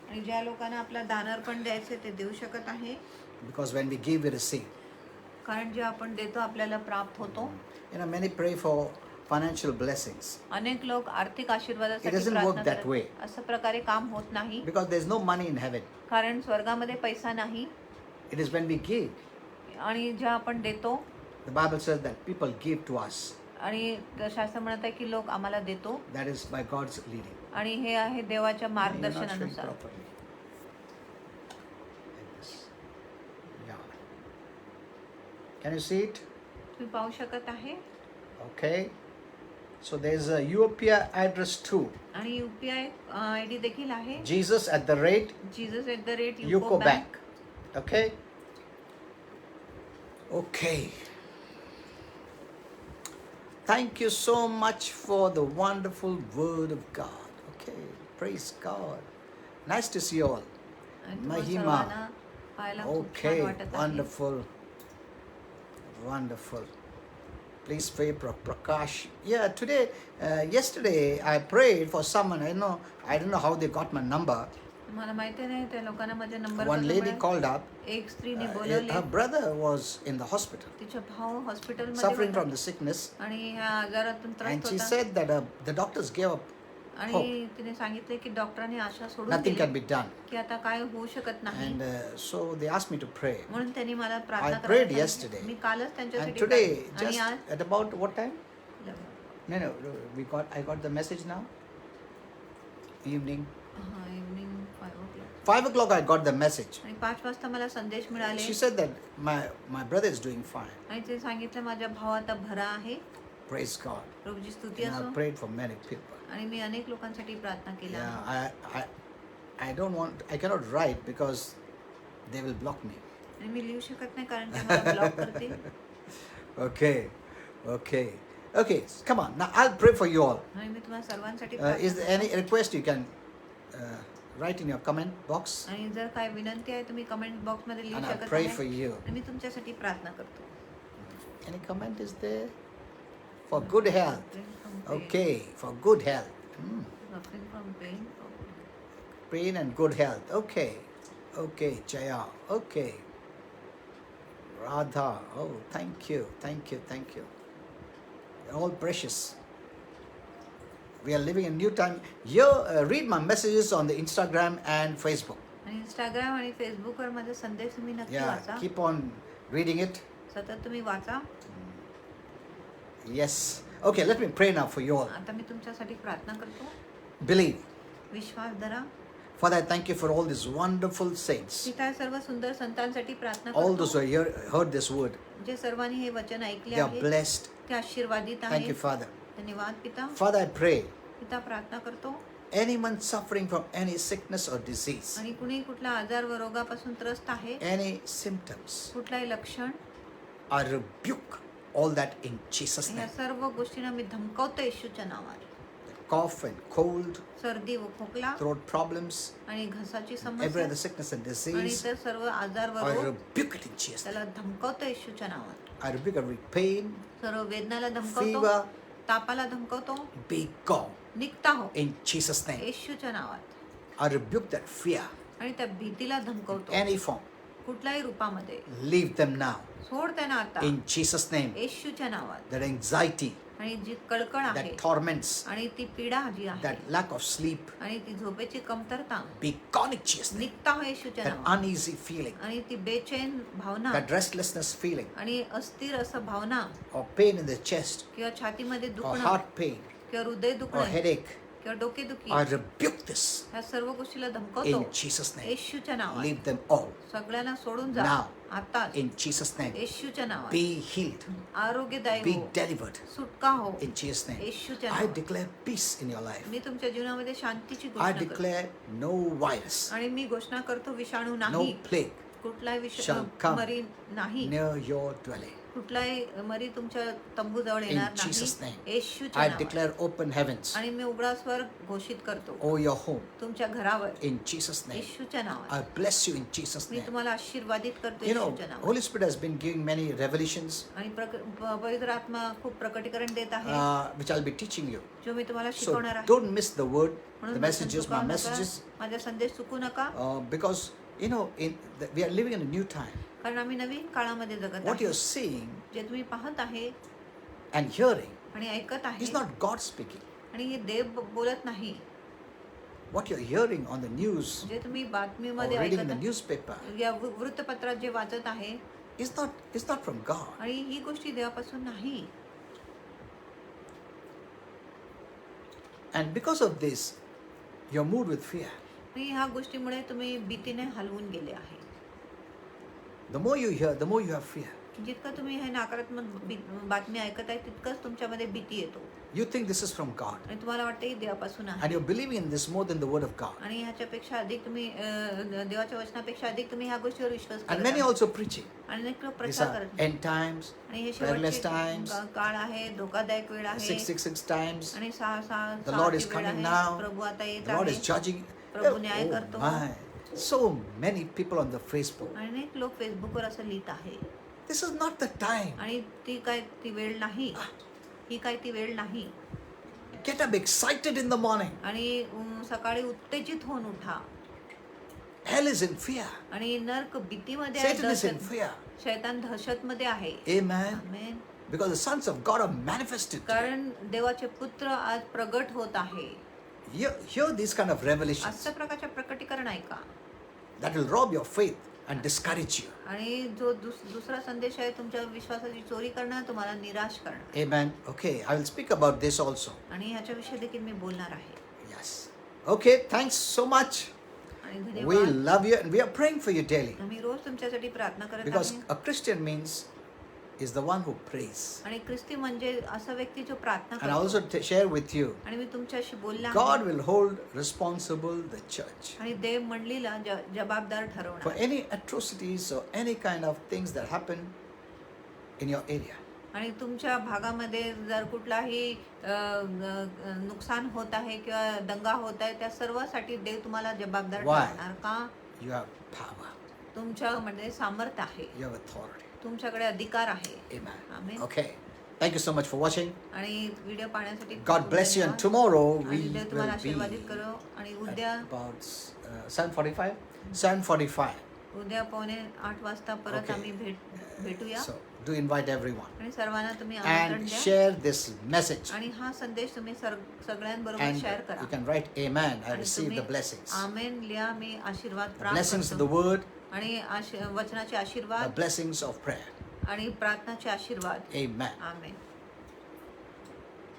C: आणि ज्या लोकांना आपला दानार्पण द्यायचे ते देऊ शकत आहे.
B: Because when we give, we receive.
C: कारण जे आपण देतो आपल्याला प्राप्त होतो.
B: You know, many pray for financial blessings.
C: अनेक लोक आर्थिक
B: It
C: आशीर्वादासाठी
B: doesn't
C: प्रार्थना
B: work that way.
C: करतात. असं प्रकारे काम होत नाही.
B: Because there's no money in heaven.
C: कारण स्वर्गामध्ये पैसा नाही.
B: It is when we give.
C: आणि ज्या आपण देतो
B: The Bible says that people give to us.
C: आणि शास्त्र म्हणत आहे की लोक आम्हाला देतो
B: That is by God's leading.
C: आणि हे आहे देवाच्या
B: You're not showing
C: मार्गदर्शनानुसार.
B: properly. Like this. Yeah. Can you see it?
C: तुम्ही पाहू शकत आहे.
B: Okay. So there's a UPI address too.
C: आणि UPI ID देखील आहे.
B: Jesus@the
C: Jesus@UCO
B: UCO
C: Bank.
B: Bank. Okay. Okay. Thank you so much for the wonderful word of God. Okay. Praise God. Nice to see you all.
C: आणि तुम्हा
B: महिमा.
C: सर्वांना पाहायला खूप
B: Okay.
C: छान वाटत आहे.
B: Wonderful. Wonderful. Please pray for Prakash. Yeah, today, yesterday I prayed for someone. I don't know how they got my number.
C: मला माहिती नाही त्या लोकांना माझा number
B: One lady called up.
C: एक स्त्रीने
B: Her
C: बोलवले.
B: brother was in the hospital,
C: तिचा भाऊ हॉस्पिटलमध्ये
B: suffering
C: होता
B: from the sickness,
C: आणि ह्या आजारातून
B: and
C: त्रस्त
B: she
C: होता.
B: said that the doctors gave up.
C: आणि तिने सांगितले की डॉक्टरांनी आशा सोडून
B: Nothing can
C: दिली
B: be done.
C: की आता काय होऊ शकत नाही.
B: And so they asked me to pray.
C: म्हणून त्यांनी मला
B: I
C: प्रार्थना
B: prayed
C: करायला सांगितली.
B: yesterday.
C: मी कालच
B: And
C: त्यांच्यासाठी
B: today,
C: प्रार्थना- आणि
B: just
C: आज
B: at about what time? No, I got the message now. Evening.
C: Evening 5 o'clock
B: 5 o'clock I got the message.
C: आणि 5 वाजता मला संदेश मिळाले
B: She said that my brother is doing fine.
C: आणि ते सांगितलं माझा भाव आता भरा आहे
B: Praise God.
C: प्रभूची स्तुती
B: And
C: असो.
B: I prayed for many people.
C: आणि मी अनेक लोकांसाठी प्रार्थना केल्या
B: Yeah, I don't want, I cannot write because they will block me.
C: आणि मी लिहू शकत नाही कारण ते मला ब्लॉक करतील.
B: Okay, come on. Now I'll pray for you all.
C: आणि मी तुम्हाला सर्वांसाठी
B: Is
C: प्रार्थना
B: there any request you can write in your comment box?
C: आणि जर काय विनंती आहे तुम्ही कमेंट बॉक्स मध्ये लिहू
B: And I'll
C: शकत
B: pray for
C: आहे
B: you.
C: आणि मी तुमच्यासाठी प्रार्थना करतो.
B: Any comment is there? For good health.
C: Suffering from pain.
B: Okay, for good health.
C: Suffering from pain.
B: Pain and good health. Okay, Jaya. Okay. Radha. Oh, thank you. They're all precious. We are living in new time. Read my messages on the Instagram and Facebook.
C: आणि Instagram आणि फेसबुकवर माझे संदेश तुम्ही नक्की
B: Yeah,
C: वाचा.
B: keep on reading it.
C: सतत तुम्ही वाचा.
B: Yes. Okay, let me pray now for you all.
C: आता मी तुमच्यासाठी प्रार्थना करतो.
B: Believe.
C: विश्वास धरा.
B: Father, I thank you for all these wonderful saints.
C: पिता सर्व सुंदर संतांसाठी प्रार्थना
B: All those
C: करतो.
B: who heard this word,
C: जे सर्वांनी हे वचन ऐकले
B: they are
C: आहे
B: blessed.
C: ते आशीर्वादित
B: Thank you,
C: आहे.
B: Father.
C: धन्यवाद पिता.
B: Father, I pray
C: पिता प्रार्थना करतो.
B: anyone suffering from any sickness or disease,
C: आणि कुणी कुठला आजार व रोगापासून त्रस्त आहे,
B: any symptoms,
C: कुठलाही लक्षण,
B: I rebuke all that in Jesus'
C: ह्या
B: name.
C: सर्व गोष्टींना मी धमकावतो येशूच्या नावाने.
B: Cough and cold,
C: सर्दी व खोकला
B: throat problems,
C: आणि घसाची
B: every
C: समस्या
B: other sickness and
C: आणि
B: disease,
C: इतर सर्व आजार व
B: I
C: रोग
B: rebuke it in Jesus' name.
C: त्याला धमकावतो येशूच्या नावाने.
B: I rebuke every pain,
C: सर्व वेदनाला धमकावतो,
B: fever,
C: तापाला धमकावतो,
B: be gone
C: निघता हो
B: in Jesus' name.
C: येशूच्या नावात.
B: I rebuke that fear,
C: आणि त्या भीतीला धमकावतो
B: any form.
C: कुठल्याही रूपामध्ये.
B: Leave them now
C: सोड त्यांना आता
B: in Jesus' name.
C: येशूच्या नावात.
B: That anxiety,
C: आणि जी कळकळ आहे
B: that torments,
C: आणि ती पीडा जी आहे
B: that lack of sleep,
C: आणि ती झोपेची कमतरता
B: be gone in Jesus' name.
C: निघता हो येशूच्या
B: That
C: नावात.
B: uneasy feeling,
C: आणि ती बेचैन भावना
B: that restlessness feeling,
C: आणि अस्थिर असं भावना
B: or pain in the chest,
C: किंवा छातीमध्ये
B: or
C: दुखणं
B: heart pain,
C: किंवा हृदय
B: or
C: दुखणं
B: headache,
C: किंवा डोकेदुखी,
B: I rebuke this
C: ह्या सर्व गोष्टीला
B: in
C: धमकावतो
B: Jesus' name.
C: येशूच्या नावात.
B: Leave them all
C: सगळ्यांना सोडून जा
B: now
C: आता
B: in Jesus' name.
C: येशूच्या नावात.
B: Be healed,
C: आरोग्यदायी
B: be
C: हो,
B: delivered
C: सुटका हो
B: in Jesus' name.
C: येशूच्या
B: I
C: नावात.
B: declare peace in your life.
C: मी तुमच्या जीवनामध्ये शांतीची
B: I
C: घोषणा करतो
B: declare no virus,
C: आणि मी घोषणा करतो विषाणू
B: no
C: नाही,
B: plague
C: कुठलाही
B: shall come
C: मरी नाही,
B: near your dwelling.
C: कुठलाही मरी तुमच्या तंबू जवळ
B: In
C: येणार
B: Jesus'
C: नाही
B: name.
C: येशूच्या
B: I
C: नावात.
B: declare open heavens
C: आणि मी उघडा स्वर घोषित करतो
B: over your home
C: तुमच्या घरावर
B: in Jesus' name.
C: येशूच्या नावात.
B: I bless you in Jesus'
C: me
B: name.
C: तुम्हाला आशीर्वादित करतो
B: You know,
C: येशूच्या नावात.
B: Holy Spirit has been giving many revelations
C: आणि पवित्र आत्मा खूप प्रकटीकरण देत आहे
B: which I'll be teaching you.
C: जो मी तुम्हाला
B: So
C: शिकवणार आहे.
B: don't miss the word,
C: म्हणून
B: the
C: वचन
B: messages,
C: चुकावू
B: my
C: नका.
B: messages,
C: माझा संदेश चुकू नका
B: because you know we are living in a new time.
C: कारण आम्ही नवीन काळामध्ये जगत
B: What
C: आहे.
B: you're seeing
C: जे तुम्ही पाहत आहे
B: and hearing
C: आणि ऐकत आहे
B: is not God speaking.
C: आणि हे देव बोलत नाही.
B: What you're hearing on the news
C: जे तुम्ही
B: or
C: बातमीमध्ये
B: reading
C: ऐकत
B: in the
C: आहे,
B: newspaper
C: या वृत्तपत्रात जे वाचत आहे
B: is not from God.
C: आणि ही गोष्टी देवापासून नाही.
B: And because of this, you're moved with fear.
C: आणि ह्या गोष्टीमुळे तुम्ही भीतीने हलवून गेले आहे.
B: The more you hear, the more you have fear.
C: जितकं तुम्ही हे नकारात्मक बातमी ऐकत आहे तितकंच तुमच्यामध्ये भीती येतो
B: You think this is from God.
C: आणि तुम्हाला वाटतं ही देवापासून आहे.
B: And you're believing in this more than the word of God.
C: आणि ह्याच्यापेक्षा अधिक तुम्ही देवाच्या वचनापेक्षा अधिक तुम्ही ह्या गोष्टीवर विश्वास
B: And
C: करत
B: many
C: आहात.
B: also preaching.
C: आणि अनेक लोक
B: These
C: प्रचार
B: are
C: करत
B: end times,
C: आणि हे
B: perilous
C: शेवटचे
B: times,
C: काळ आहे, धोकादायक वेळ आहे
B: 666 times.
C: आणि
B: The Lord is
C: सहाची वेळ
B: coming
C: आहे.
B: now.
C: प्रभू आता येत
B: The Lord
C: आहे.
B: is judging.
C: प्रभू न्याय
B: Oh
C: करतो.
B: my. So many people on the Facebook.
C: आणि अनेक लोक फेसबुकवर असं लिहित आहे
B: This is not the time.
C: आणि ती वेळ नाही, ही काय ती वेळ नाही.
B: Get up excited in the morning.
C: आणि सकाळी उत्तेजित होऊन उठा.
B: Hell is in fear.
C: आणि नरक भीतीमध्ये आहे,
B: Satan is in
C: दहशत-
B: fear.
C: शैतान दहशतमध्ये आहे.
B: Amen.
C: Amen.
B: Because the sons of God are manifested.
C: कारण देवाचे पुत्र आज प्रगट होत आहे.
B: Hear these kind of revelations
C: अशा प्रकारच्या प्रकटीकरण ऐका.
B: that will rob your faith and discourage you.
C: आणि जो दुसरा संदेश आहे तुमच्या विश्वासाची चोरी करणार, तुम्हाला निराश करणार.
B: Amen. Okay, I will speak about this also.
C: आणि ह्याच्याविषयी देखील मी बोलणार आहे.
B: Yes. Okay, thanks so much.
C: आणि
B: We
C: धन्यवाद.
B: love you and we are praying for you daily.
C: आम्ही रोज तुमच्यासाठी प्रार्थना करत
B: Because
C: आहे.
B: a Christian means is the one who prays.
C: आणि ख्रिस्ती म्हणजे असा व्यक्ती जो प्रार्थना
B: And I also
C: करतो.
B: share with you,
C: आणि मी तुमच्याशी बोलला
B: God will hold responsible the church
C: आणि देव मंडळीला जबाबदार
B: for
C: ठरवणार.
B: any atrocities or any kind of things that happen in your area.
C: आणि तुमच्या भागामध्ये जर कुठलाही नुकसान होत आहे किंवा दंगा होत आहे त्या सर्वासाठी देव तुम्हाला जबाबदार
B: Why?
C: ठरवणार का?
B: You have power,
C: तुमच्यामध्ये सामर्थ्य आहे,
B: you have authority.
C: तुमच्याकडे अधिकार आहे.
B: Amen.
C: Amen.
B: Okay. Thank you so much for watching.
C: आणि व्हिडिओ पाहण्यासाठी
B: God bless you. And tomorrow we
C: आणि देव
B: will
C: तुम्हाला
B: be
C: आशीर्वादित करो. आणि उद्या
B: about 7:45. 7:45.
C: उद्या 7:45 वाजता परत
B: Okay.
C: आम्ही भेटूया.
B: So do invite everyone
C: आणि सर्वांना तुम्ही आमंत्रण
B: and
C: द्या.
B: share this message.
C: आणि हा संदेश तुम्ही सगळ्यांबरोबर
B: And
C: शेअर करा.
B: you can write Amen. I
C: आणि
B: receive
C: तुम्ही
B: the blessings.
C: आमेन लिहा, मी आशीर्वाद
B: The
C: प्राप्त
B: blessings of
C: करतो.
B: the word,
C: आणि वचनाचे
B: the
C: आशीर्वाद
B: blessings of prayer.
C: आणि प्रार्थनाचे आशीर्वाद.
B: Amen.
C: आमेन.